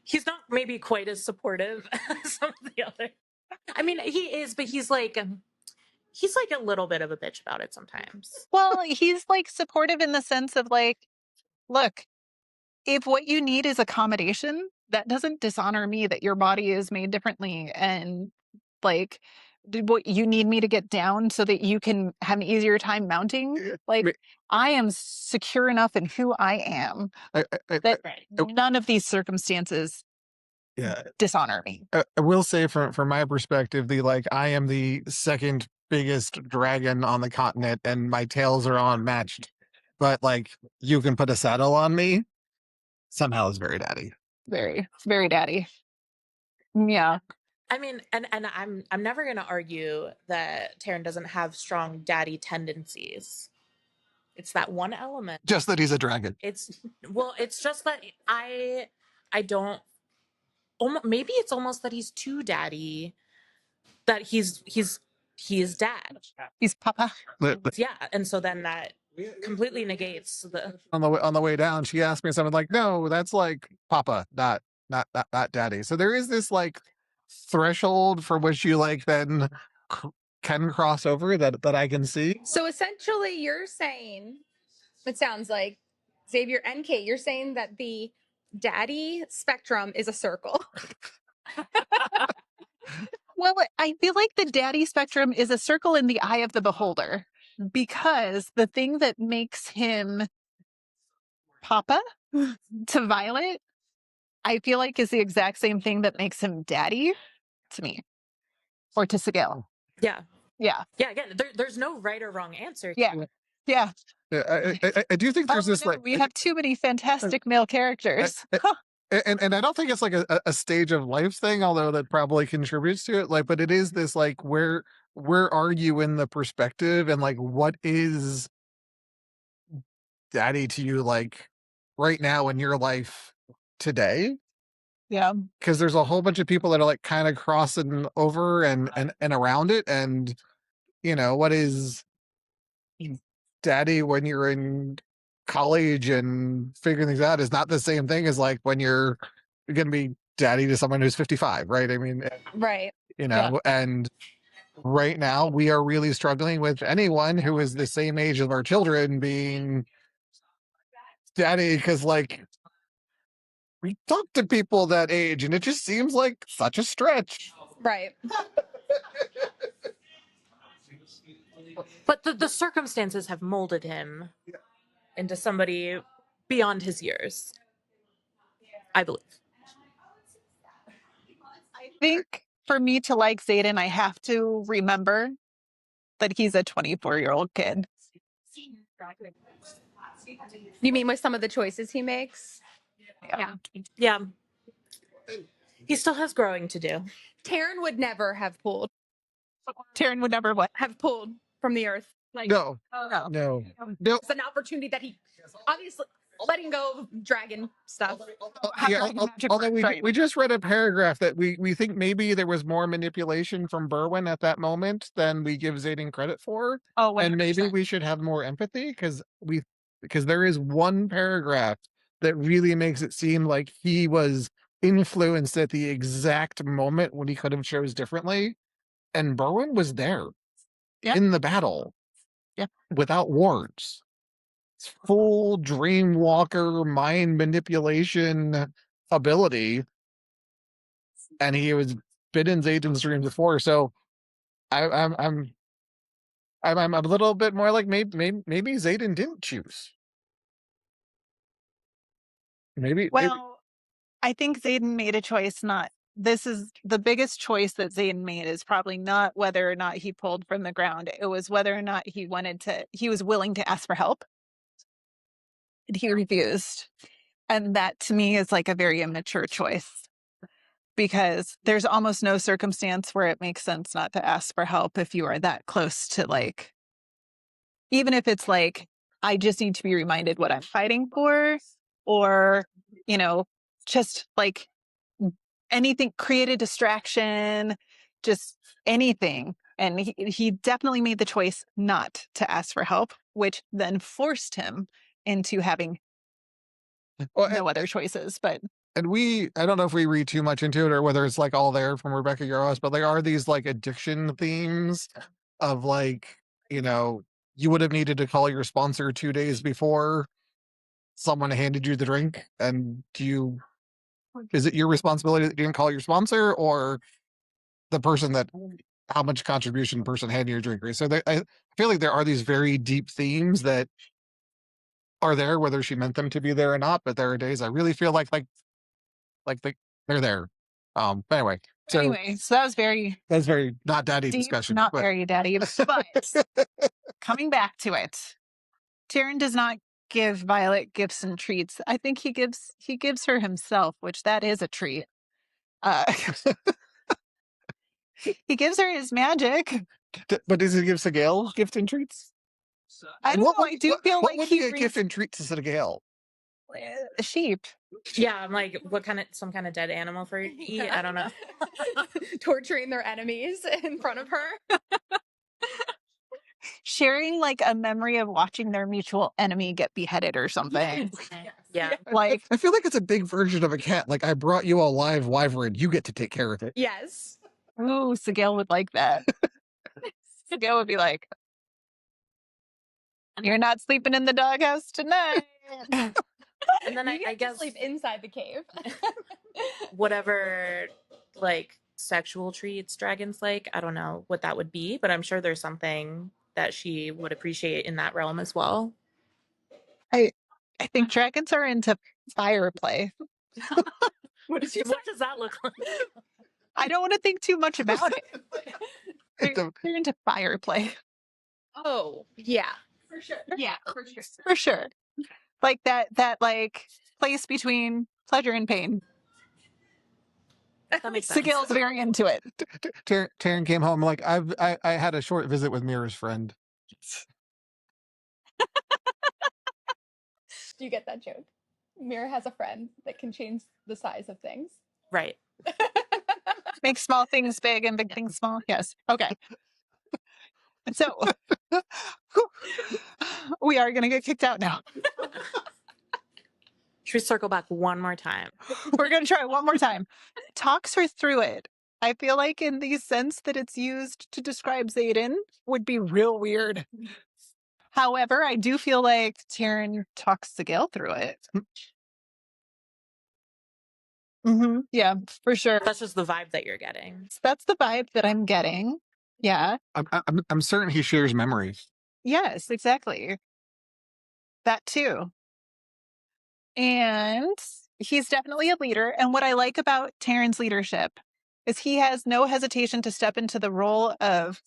He's not maybe quite as supportive as some of the other. I mean, he is, but he's like a little bit of a bitch about it sometimes. Well, he's like supportive in the sense of like, look, if what you need is accommodation, that doesn't dishonor me that your body is made differently. And like, what you need me to get down so that you can have an easier time mounting. Like, I am secure enough in who I am that none of these circumstances dishonor me. I will say from my perspective, I am the second biggest dragon on the continent and my tails are unmatched. But like you can put a saddle on me, somehow is very daddy. Very, very daddy. Yeah. I mean, and I'm never gonna argue that Tairn doesn't have strong daddy tendencies. It's that one element. Just that he's a dragon. It's just that I don't. Maybe it's almost that he's too daddy. That he's dad. He's papa. Yeah, and so then that completely negates the. On the way down, she asked me something like, "No, that's like papa, not daddy." So there is this like threshold for which you like then can cross over that I can see. So essentially, you're saying, it sounds like Xavier and Kate, you're saying that the daddy spectrum is a circle. Well, I feel like the daddy spectrum is a circle in the eye of the beholder, because the thing that makes him papa to Violet, I feel like is the exact same thing that makes him daddy to me or to Sigale. Yeah. Yeah. Yeah. Again, there's no right or wrong answer. Yeah. Yeah. I do think there's this we have too many fantastic male characters. And I don't think it's like a stage of life thing, although that probably contributes to it. Like, but it is this like where are you in the perspective, and like what is daddy to you like right now in your life today? Yeah, because there's a whole bunch of people that are like kind of crossing over and around it, and you know what is daddy when you're in college and figuring things out is not the same thing as like when you're going to be daddy to someone who's 55, right? I mean, right. You know, and right now we are really struggling with anyone who is the same age of our children being daddy, because like we talk to people that age and it just seems like such a stretch. Right. But the circumstances have molded him into somebody beyond his years, I believe. I think for me to like Xaden, I have to remember that he's a 24-year-old kid. You mean with some of the choices he makes? Yeah. He still has growing to do. Tairn would never have pulled. Tairn would never what? Have pulled from the earth. Like No. no. It's an opportunity that he obviously letting go of dragon stuff. Although we just read a paragraph that we think maybe there was more manipulation from Berwyn at that moment than we give Xaden credit for. Oh, and maybe we should have more empathy because there is one paragraph that really makes it seem like he was influenced at the exact moment when he could have chose differently, and Berwyn was there in the battle without wards. Full dreamwalker mind manipulation ability, and he was been in Xaden's dreams before. So I'm a little bit more like maybe Xaden didn't choose. Maybe. Well, I think Xaden made a choice. This is the biggest choice that Xaden made is probably not whether or not he pulled from the ground. It was whether or not he was willing to ask for help. And he refused. And that to me is like a very immature choice because there's almost no circumstance where it makes sense not to ask for help if you are that close to like, even if it's like, I just need to be reminded what I'm fighting for, or, just like anything, create a distraction, just anything. And he definitely made the choice not to ask for help, which then forced him into having no other choices. But and I don't know if we read too much into it or whether it's like all there from Rebecca Yarros, but there are these like addiction themes of like, you would have needed to call your sponsor 2 days before someone handed you the drink, and is it your responsibility that you didn't call your sponsor or the person that how much contribution the person had in your drink? So I feel like there are these very deep themes that are there, whether she meant them to be there or not. But there are days I really feel like they're there. But anyway, so that's very not daddy deep, discussion, not very daddy. But coming back to it, Tairn does not give Violet gifts and treats. I think he gives her himself, which that is a treat. He gives her his magic. But does he give Sigale gift and treats? I don't know. I do feel like he a gift and treat to Sigale? A sheep. Yeah, I'm like, some kind of dead animal for you to eat? I don't know. Torturing their enemies in front of her. Sharing like a memory of watching their mutual enemy get beheaded or something. Yeah. Like, I feel like it's a big version of a cat. Like, I brought you a live wyvern. You get to take care of it. Yes. Ooh, Sigale would like that. Sigale would be like, you're not sleeping in the doghouse tonight. And then I guess sleep inside the cave. Whatever like sexual treats dragons like, I don't know what that would be, but I'm sure there's something that she would appreciate in that realm as well. I think dragons are into fire play. What does that look like? I don't want to think too much about it. They're into fire play. Oh, yeah. For sure. Yeah, for sure. For sure. Like that like place between pleasure and pain. That makes sense. Sigale's very into it. Tairn came home like, I had a short visit with Mira's friend. Do you get that joke? Mira has a friend that can change the size of things. Right. Make small things big and big things small. Yes. Okay. So we are going to get kicked out now. Should we circle back one more time? We're going to try it one more time. Talks her through it. I feel like in the sense that it's used to describe Xaden would be real weird. However, I do feel like Tairn talks Sigale through it. Mm-hmm. Yeah, for sure. That's just the vibe that you're getting. That's the vibe that I'm getting. Yeah. I'm certain he shares memories. Yes, exactly. That too. And he's definitely a leader. And what I like about Tairn's leadership is he has no hesitation to step into the role of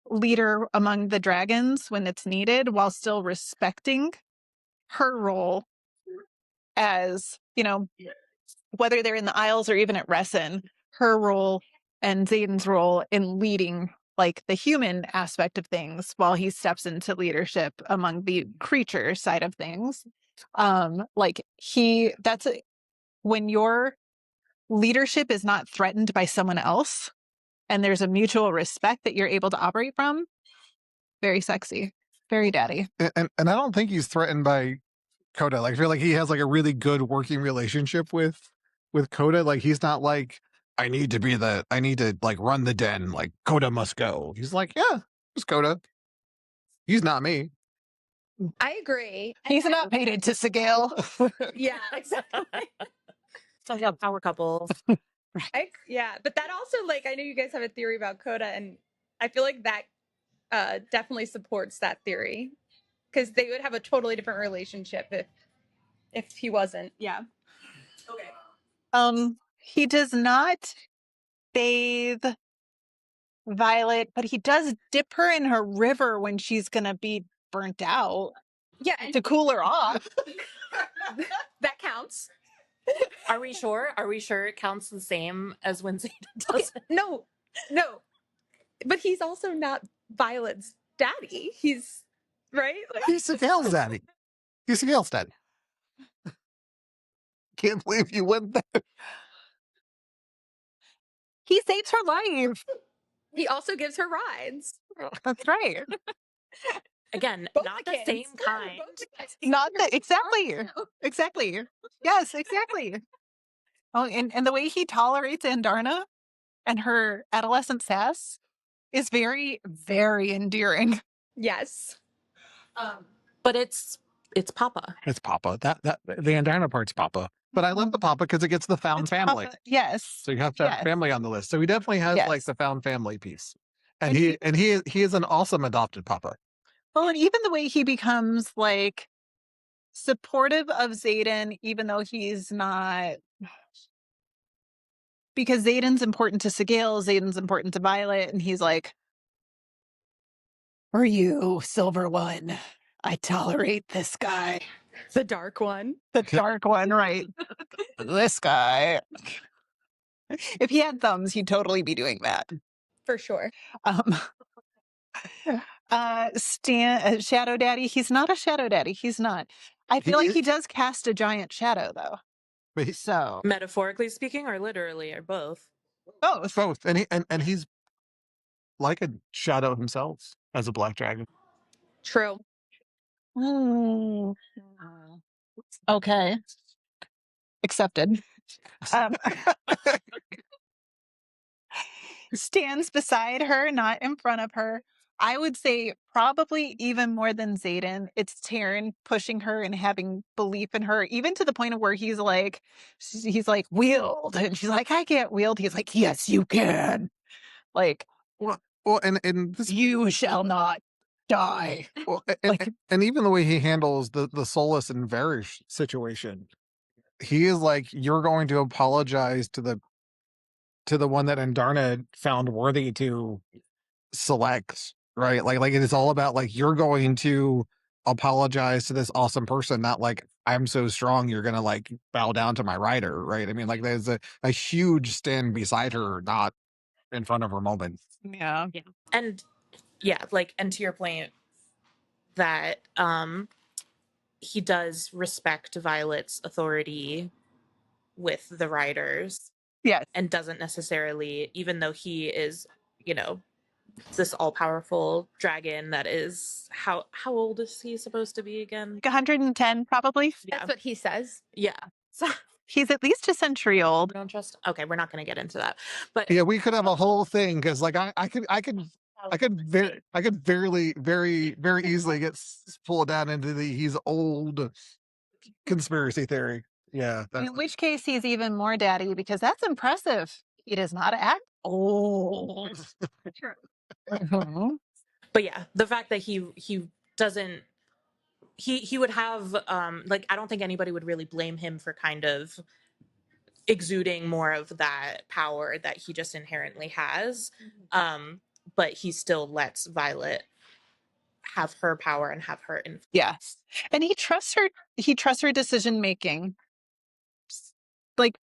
leader among the dragons when it's needed, while still respecting her role as, whether they're in the Isles or even at Resin, her role and Xaden's role in leading like the human aspect of things while he steps into leadership among the creature side of things. Like when your leadership is not threatened by someone else and there's a mutual respect that you're able to operate from, very sexy, very daddy. And I don't think he's threatened by Coda. Like, I feel like he has like a really good working relationship with Coda. Like, he's not like, I need to like run the den. Like, Coda must go. He's like, yeah, it's Coda. He's not me. I agree. He's not mated to Sigale. Yeah, exactly. So yeah, power couple. Yeah, but that also, like, I know you guys have a theory about Coda, and I feel like that definitely supports that theory, because they would have a totally different relationship if he wasn't. Yeah. Okay. He does not bathe Violet, but he does dip her in her river when she's gonna be burnt out. Yeah, to cool her off. that counts. Are we sure? Are we sure it counts the same as when Xaden does Okay, it? no. But he's also not Violet's daddy. He's right. Like, He's Sigale's daddy. He's Sigale's daddy. Can't believe you went there. He saves her life. he also gives her rides. That's right. Again, Both not the the kids. same Yeah, kind. both the kids. Not that exactly. Exactly. Yes, exactly. Oh, and the way he tolerates Andarna and her adolescent sass is very, very endearing. Yes. But it's Papa. It's Papa. That the Andarna part's Papa. But I love the Papa because it gets the found It's family. Papa. Yes. So you have to have Yes. family on the list. So he definitely has Yes. like the found family piece. And And he is an awesome adopted Papa. Well, and even the way he becomes like supportive of Xaden, even though he's not, because Xaden's important to Sigale, Xaden's important to Violet, and he's like, for you, Silver One, I tolerate this guy. The dark one. The dark one, right? This guy. If he had thumbs, he'd totally be doing that. For sure. Shadow Daddy, he's not a Shadow Daddy. He's not. I feel like he does cast a giant shadow, though. But So Metaphorically speaking, or literally, or both? both. And he's like a shadow himself as a black dragon. True. Okay. Accepted. Stands beside her, not in front of her. I would say probably even more than Xaden, it's Tairn pushing her and having belief in her, even to the point of where he's like, wield. And she's like, I can't wield. He's like, yes, you can. Like, Well, and this, you shall not die. well, Like, and even the way he handles the Solus and Varish situation, he is like, you're going to apologize to the one that Andarna found worthy to select, right? Like it is all about like, you're going to apologize to this awesome person, not like, I'm so strong you're gonna like bow down to my rider, right? I mean, like there's a huge stand beside her, not in front of her moment. yeah. And and to your point that he does respect Violet's authority with the riders. Yes. And doesn't necessarily, even though he is, this all-powerful dragon that is how old is he supposed to be again? Like 110, probably. Yeah. That's what he says. Yeah. So He's at least a century old. don't trust. Okay, we're not going to get into that. But Yeah, we could have a whole thing because like I could very easily get pulled down into the he's old conspiracy theory. Yeah. In which case, he's even more daddy because that's impressive. He does not act old. But yeah, the fact that he doesn't, he would have like, I don't think anybody would really blame him for kind of exuding more of that power that he just inherently has. But he still lets Violet have her power and have her influence. Yes. And he trusts her decision making. Like,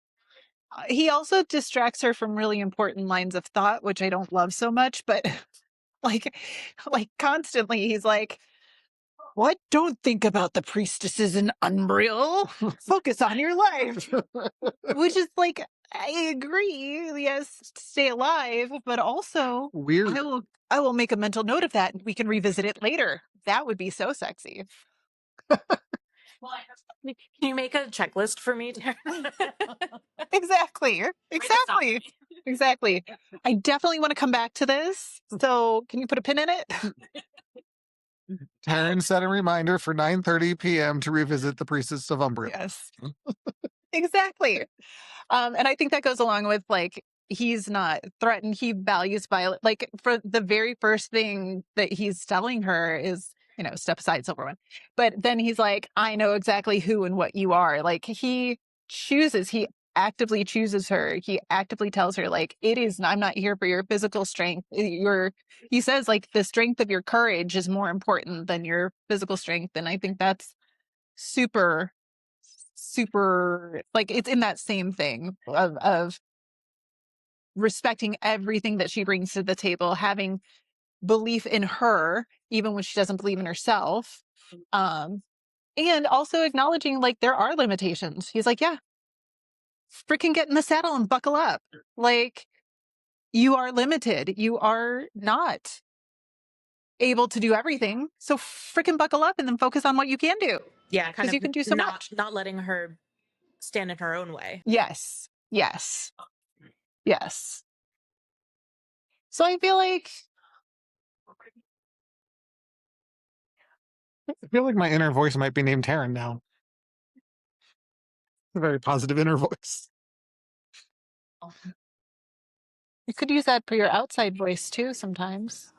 he also distracts her from really important lines of thought, which I don't love so much, but like constantly he's like, what? Don't think about the priestesses in Umbriel. Focus on your life. Which is like, I agree. Yes, stay alive, but also Weird. I will make a mental note of that and we can revisit it later. That would be so sexy. Can you make a checklist for me, Tairn? Exactly. Exactly. I definitely want to come back to this. So can you put a pin in it? Tairn set a reminder for 9:30 p.m. to revisit the Priestess of Umbriel. Yes. Exactly. And I think that goes along with like, he's not threatened. He values Violet. Like for the very first thing that he's telling her is, you know, step aside, Silverwind. But then he's like, I know exactly who and what you are. Like he actively chooses her. He actively tells her like, I'm not here for your physical strength. He says like the strength of your courage is more important than your physical strength. And I think that's super like it's in that same thing of respecting everything that she brings to the table, having belief in her even when she doesn't believe in herself, and also acknowledging like there are limitations. He's like, yeah, freaking get in the saddle and buckle up. Like you are limited, you are not able to do everything, so freaking buckle up and then focus on what you can do. Yeah, kind of you can do so much. Not letting her stand in her own way. Yes. So I feel like my inner voice might be named Tairn now. A very positive inner voice. you could use that for your outside voice too sometimes.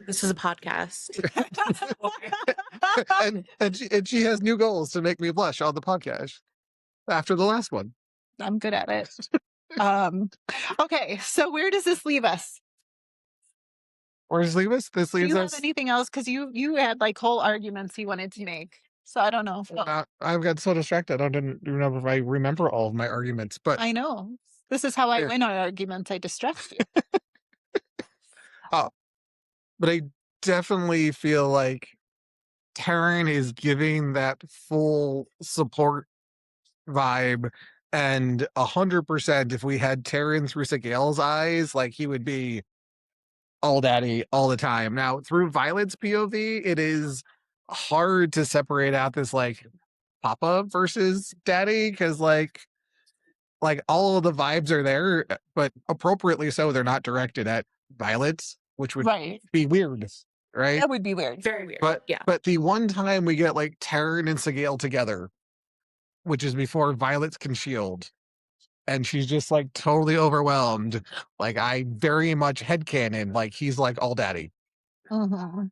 This is a podcast. and she has new goals to make me blush on the podcast after the last one. I'm good at it. Okay, so where does this leave us? Where does this leave us? This Do leaves you us. have anything else? Because you had like whole arguments you wanted to make. So I don't know. I've got so distracted. I don't remember if I remember all of my arguments, but I know. This is how I Yeah. win our arguments. I distract you. but I definitely feel like Tairn is giving that full support vibe, and 100% if we had Tairn through Sigale's eyes, like he would be all daddy all the time. Now through Violet's POV, it is hard to separate out this like Papa versus daddy, because like all of the vibes are there, but appropriately so, they're not directed at Violet, which would be weird, right? That would be weird. Very weird. But yeah. But the one time we get like Tairn and Sigale together, which is before Violet can shield, and she's just like totally overwhelmed. Like I very much headcanon, like he's like all daddy. Mm-hmm.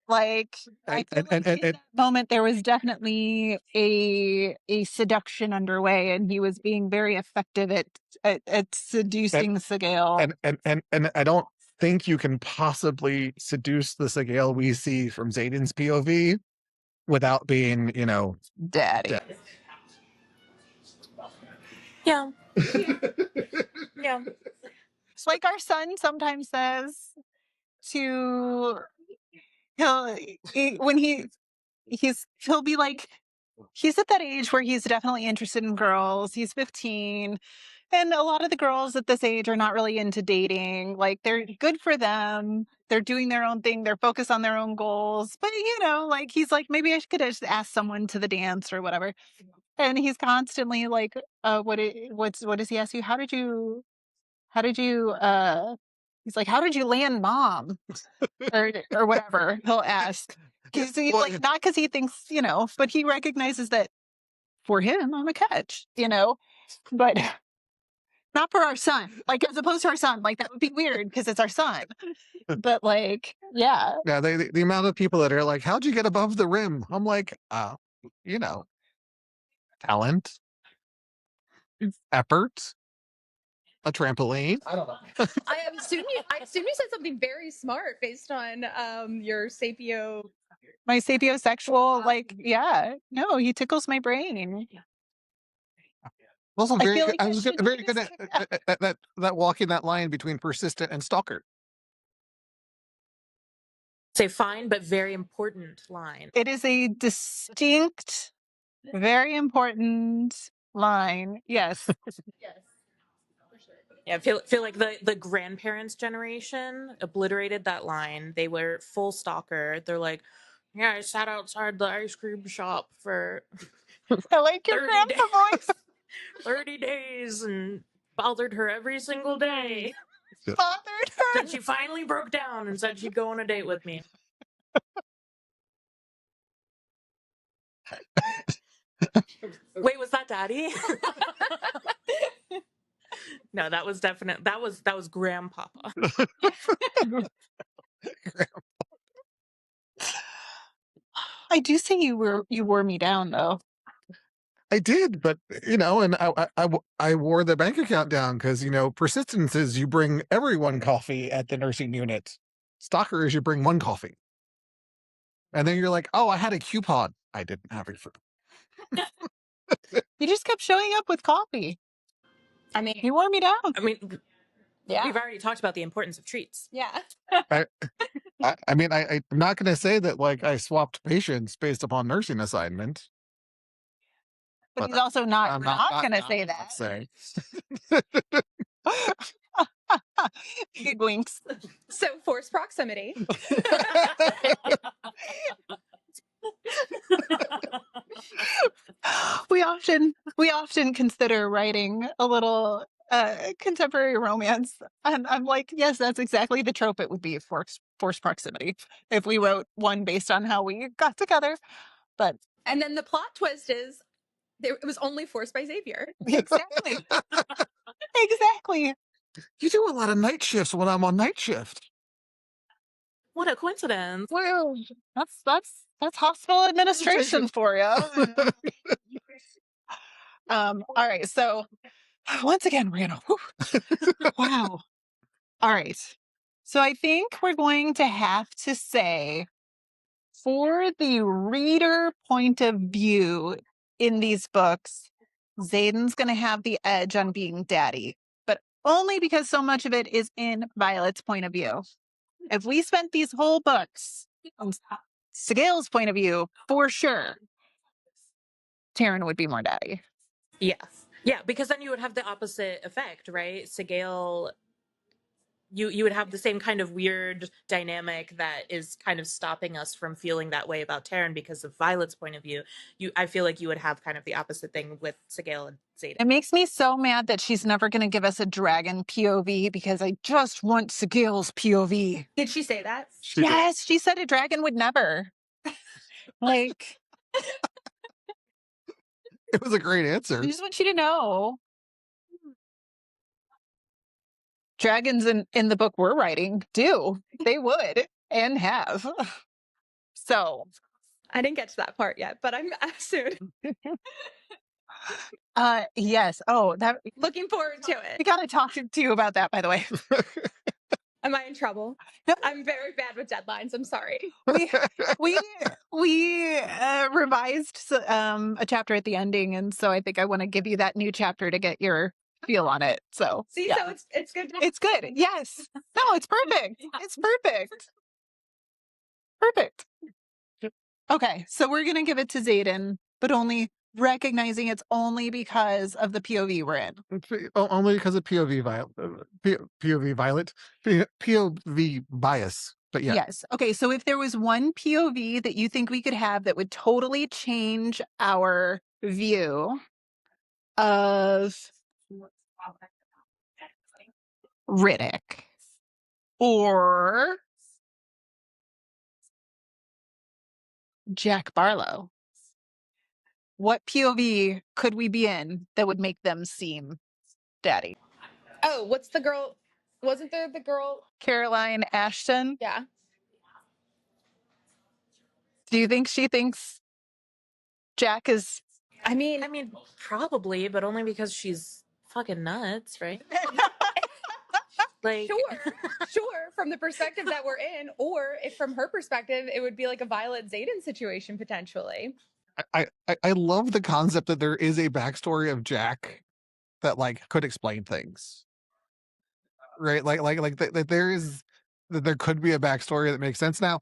Like I feel And like in that moment there was definitely a seduction underway, and he was being very effective at seducing Sigale. And I don't think you can possibly seduce the Sigale we see from Xaden's POV without being, daddy. Yeah. Yeah. It's like our son sometimes says to he'll be like, he's at that age where he's definitely interested in girls. He's 15. And a lot of the girls at this age are not really into dating. Like they're good for them. They're doing their own thing. They're focused on their own goals. But like he's like, maybe I could just ask someone to the dance or whatever. And he's constantly like, what does he ask you? How did you he's like, how did you land mom? or whatever he'll ask. He's like, not because he thinks, but he recognizes that for him, I'm a catch, but not for our son. Like, as opposed to our son, like that would be weird because it's our son. But like, yeah. Yeah, the amount of people that are like, how'd you get above the rim? I'm like, talent, effort, a trampoline. I don't know. I assume you said something very smart based on your sapio. My sapiosexual, like, yeah. No, he tickles my brain. Also, I was very good at that walking that line between persistent and stalker. Say fine, but very important line. It is a distinct, very important line. Yes. Yeah, I feel like the grandparents' generation obliterated that line. They were full stalker. They're like, yeah, I sat outside the ice cream shop for I like your 30 grandpa voice. 30 days and bothered her every single day. Bothered her. Then she finally broke down and said she'd go on a date with me. Wait, was that Daddy? No, that was definitely that was Grandpapa. I do see you wore me down though. I did, but and I wore the bank account down because persistence is you bring everyone coffee at the nursing unit. Stalker is you bring one coffee, and then you're like, oh, I had a coupon. I didn't have it for. You just kept showing up with coffee. I mean, You wore me down. I mean, yeah. we've already talked about the importance of treats. Yeah. I mean, I'm not going to say that like I swapped patients based upon nursing assignment. But he's also not going to say that. Say. He winks. So forced proximity. We often consider writing a little contemporary romance, and I'm like, yes, that's exactly the trope it would be, forced proximity, if we wrote one based on how we got together. But And then the plot twist is it was only forced by Xavier. exactly. Exactly. You do a lot of night shifts when I'm on night shift. What a coincidence. Well, that's hospital administration for you. All right, so once again, Randall. Wow. All right. So I think we're going to have to say, for the reader point of view in these books, Xaden's going to have the edge on being daddy, but only because so much of it is in Violet's point of view. If we spent these whole books on Sigale's point of view, for sure, Tairn would be more daddy. Yes. Yeah, because then you would have the opposite effect, right? Sigale, you would have the same kind of weird dynamic that is kind of stopping us from feeling that way about Tairn because of Violet's point of view. I feel like you would have kind of the opposite thing with Sigale and Xaden. It makes me so mad that she's never going to give us a dragon POV because I just want Sigale's POV. Did she say that? Yes, she said a dragon would never. Like, It was a great answer. I just want you to know. Dragons in the book we're writing do. They would and have. So. I didn't get to that part yet, but I'm soon. Yes. Oh, that. Looking forward to it. We got to talk to you about that, by the way. Am I in trouble? No. I'm very bad with deadlines. I'm sorry. We revised a chapter at the ending, and so I think I want to give you that new chapter to get your feel on it. So see, yeah. so it's good. It's good. Yes. No, it's perfect. It's perfect. Perfect. Okay, so we're gonna give it to Xaden, but only recognizing it's only because of the POV we're in. Only because of POV Violet, POV bias. But yeah. Yes. Okay, so if there was one POV that you think we could have that would totally change our view of Riddick or Jack Barlow, what POV could we be in that would make them seem daddy? Oh, what's the girl? Wasn't there the girl? Caroline Ashton? Yeah. Do you think she thinks Jack is... I mean, probably, but only because she's fucking nuts, right? Like, sure, from the perspective that we're in, or if from her perspective, it would be like a Violet Xaden situation potentially. I love the concept that there is a backstory of Jack that like could explain things, right? Like that there could be a backstory that makes sense. Now,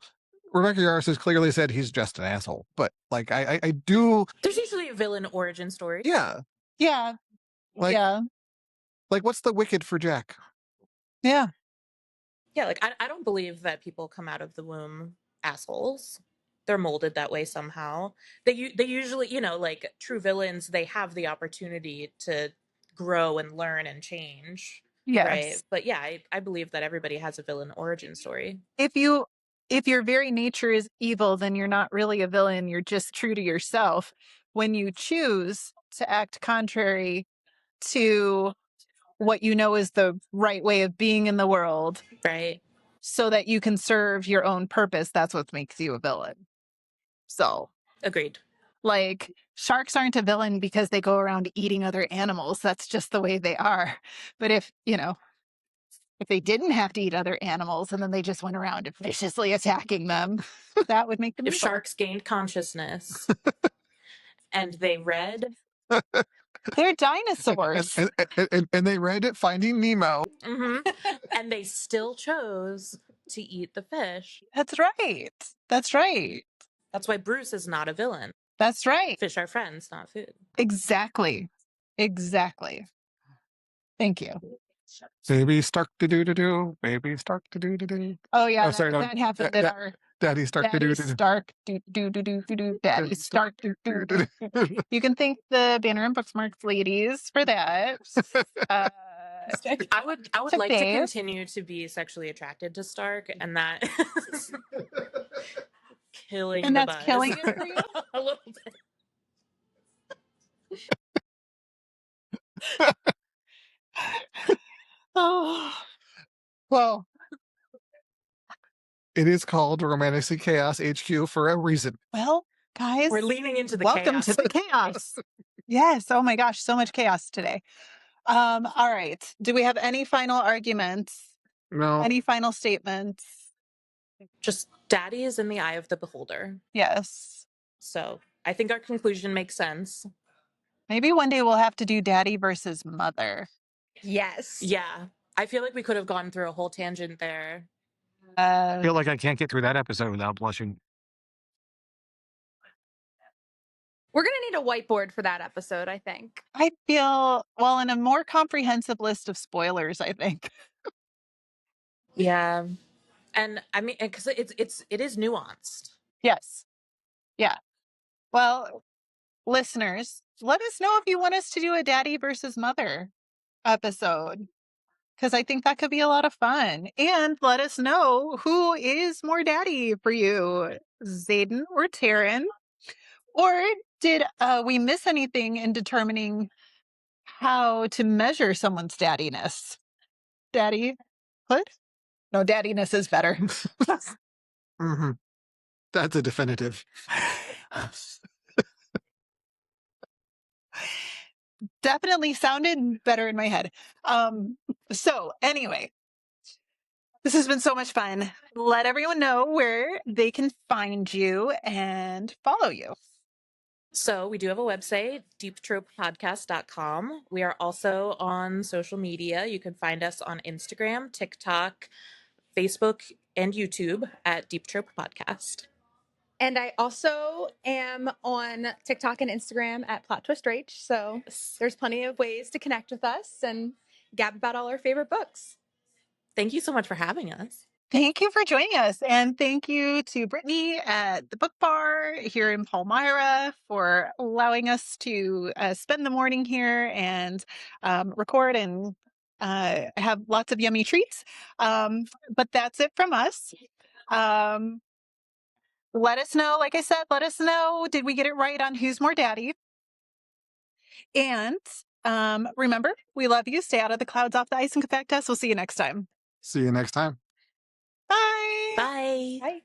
Rebecca Yarros has clearly said he's just an asshole, but like I do. There's usually a villain origin story. Yeah. Yeah. Like, yeah. Like, what's the Wicked for Jack? Yeah. Yeah, like I don't believe that people come out of the womb assholes. They're molded that way somehow. They usually, you know, like true villains, they have the opportunity to grow and learn and change. Yes. Right. But yeah, I believe that everybody has a villain origin story. If your very nature is evil, then you're not really a villain. You're just true to yourself. When you choose to act contrary to what you know is the right way of being in the world, right, so that you can serve your own purpose, that's what makes you a villain. So, agreed. like, sharks aren't a villain because they go around eating other animals. That's just the way they are. But if they didn't have to eat other animals and then they just went around viciously attacking them, that would make them If evil. sharks gained consciousness and they read, they're dinosaurs. and they read Finding Nemo. and they still chose to eat the fish. That's right. That's right. That's why Bruce is not a villain. That's right. Fish are friends, not food. Exactly. Thank you. Baby Stark to do. Baby Stark to do. Oh yeah, Oh, sorry, no, that happened in our Daddy Stark to Daddy do. Stark do Daddy Stark do. You can thank the Banner and Booksmarks ladies for that. I would To like to Dave. continue to be sexually attracted to Stark, and that is killing And the that's buzz. killing it for you? A little bit. Oh, Well, it is called Romantasy Chaos HQ for a reason. well, guys, We're leaning into the welcome chaos. to the chaos. Yes. Oh my gosh, so much chaos today. All right. Do we have any final arguments? No. Any final statements? Just Daddy is in the eye of the beholder. Yes. So I think our conclusion makes sense. Maybe one day we'll have to do Daddy versus Mother. Yes. Yeah. I feel like we could have gone through a whole tangent there. I feel like I can't get through that episode without blushing. We're going to need a whiteboard for that episode, I think. I feel, well, in a more comprehensive list of spoilers, I think. Yeah. And I mean, because it is nuanced. Yes. Yeah. Well, listeners, let us know if you want us to do a Daddy versus Mother episode, because I think that could be a lot of fun. And let us know who is more daddy for you, Xaden or Tairn. Or did we miss anything in determining how to measure someone's daddiness? Daddy? What? No, daddiness is better. Mm-hmm. That's a definitive. Definitely sounded better in my head. So anyway, this has been so much fun. Let everyone know where they can find you and follow you. So we do have a website, deeptropepodcast.com. We are also on social media. You can find us on Instagram, TikTok, Facebook, and YouTube at Deep Trope Podcast. And I also am on TikTok and Instagram at Plot Twist Rach. So there's plenty of ways to connect with us and gab about all our favorite books. Thank you so much for having us. Thank you for joining us. And thank you to Brittany at the Book Bar here in Palmyra for allowing us to spend the morning here and record and have lots of yummy treats. But that's it from us. Let us know, like I said, let us know, did we get it right on who's more daddy? And remember, we love you. Stay out of the clouds, off the ice, and confect us. We'll see you next time. See you next time. Bye. Bye. Bye.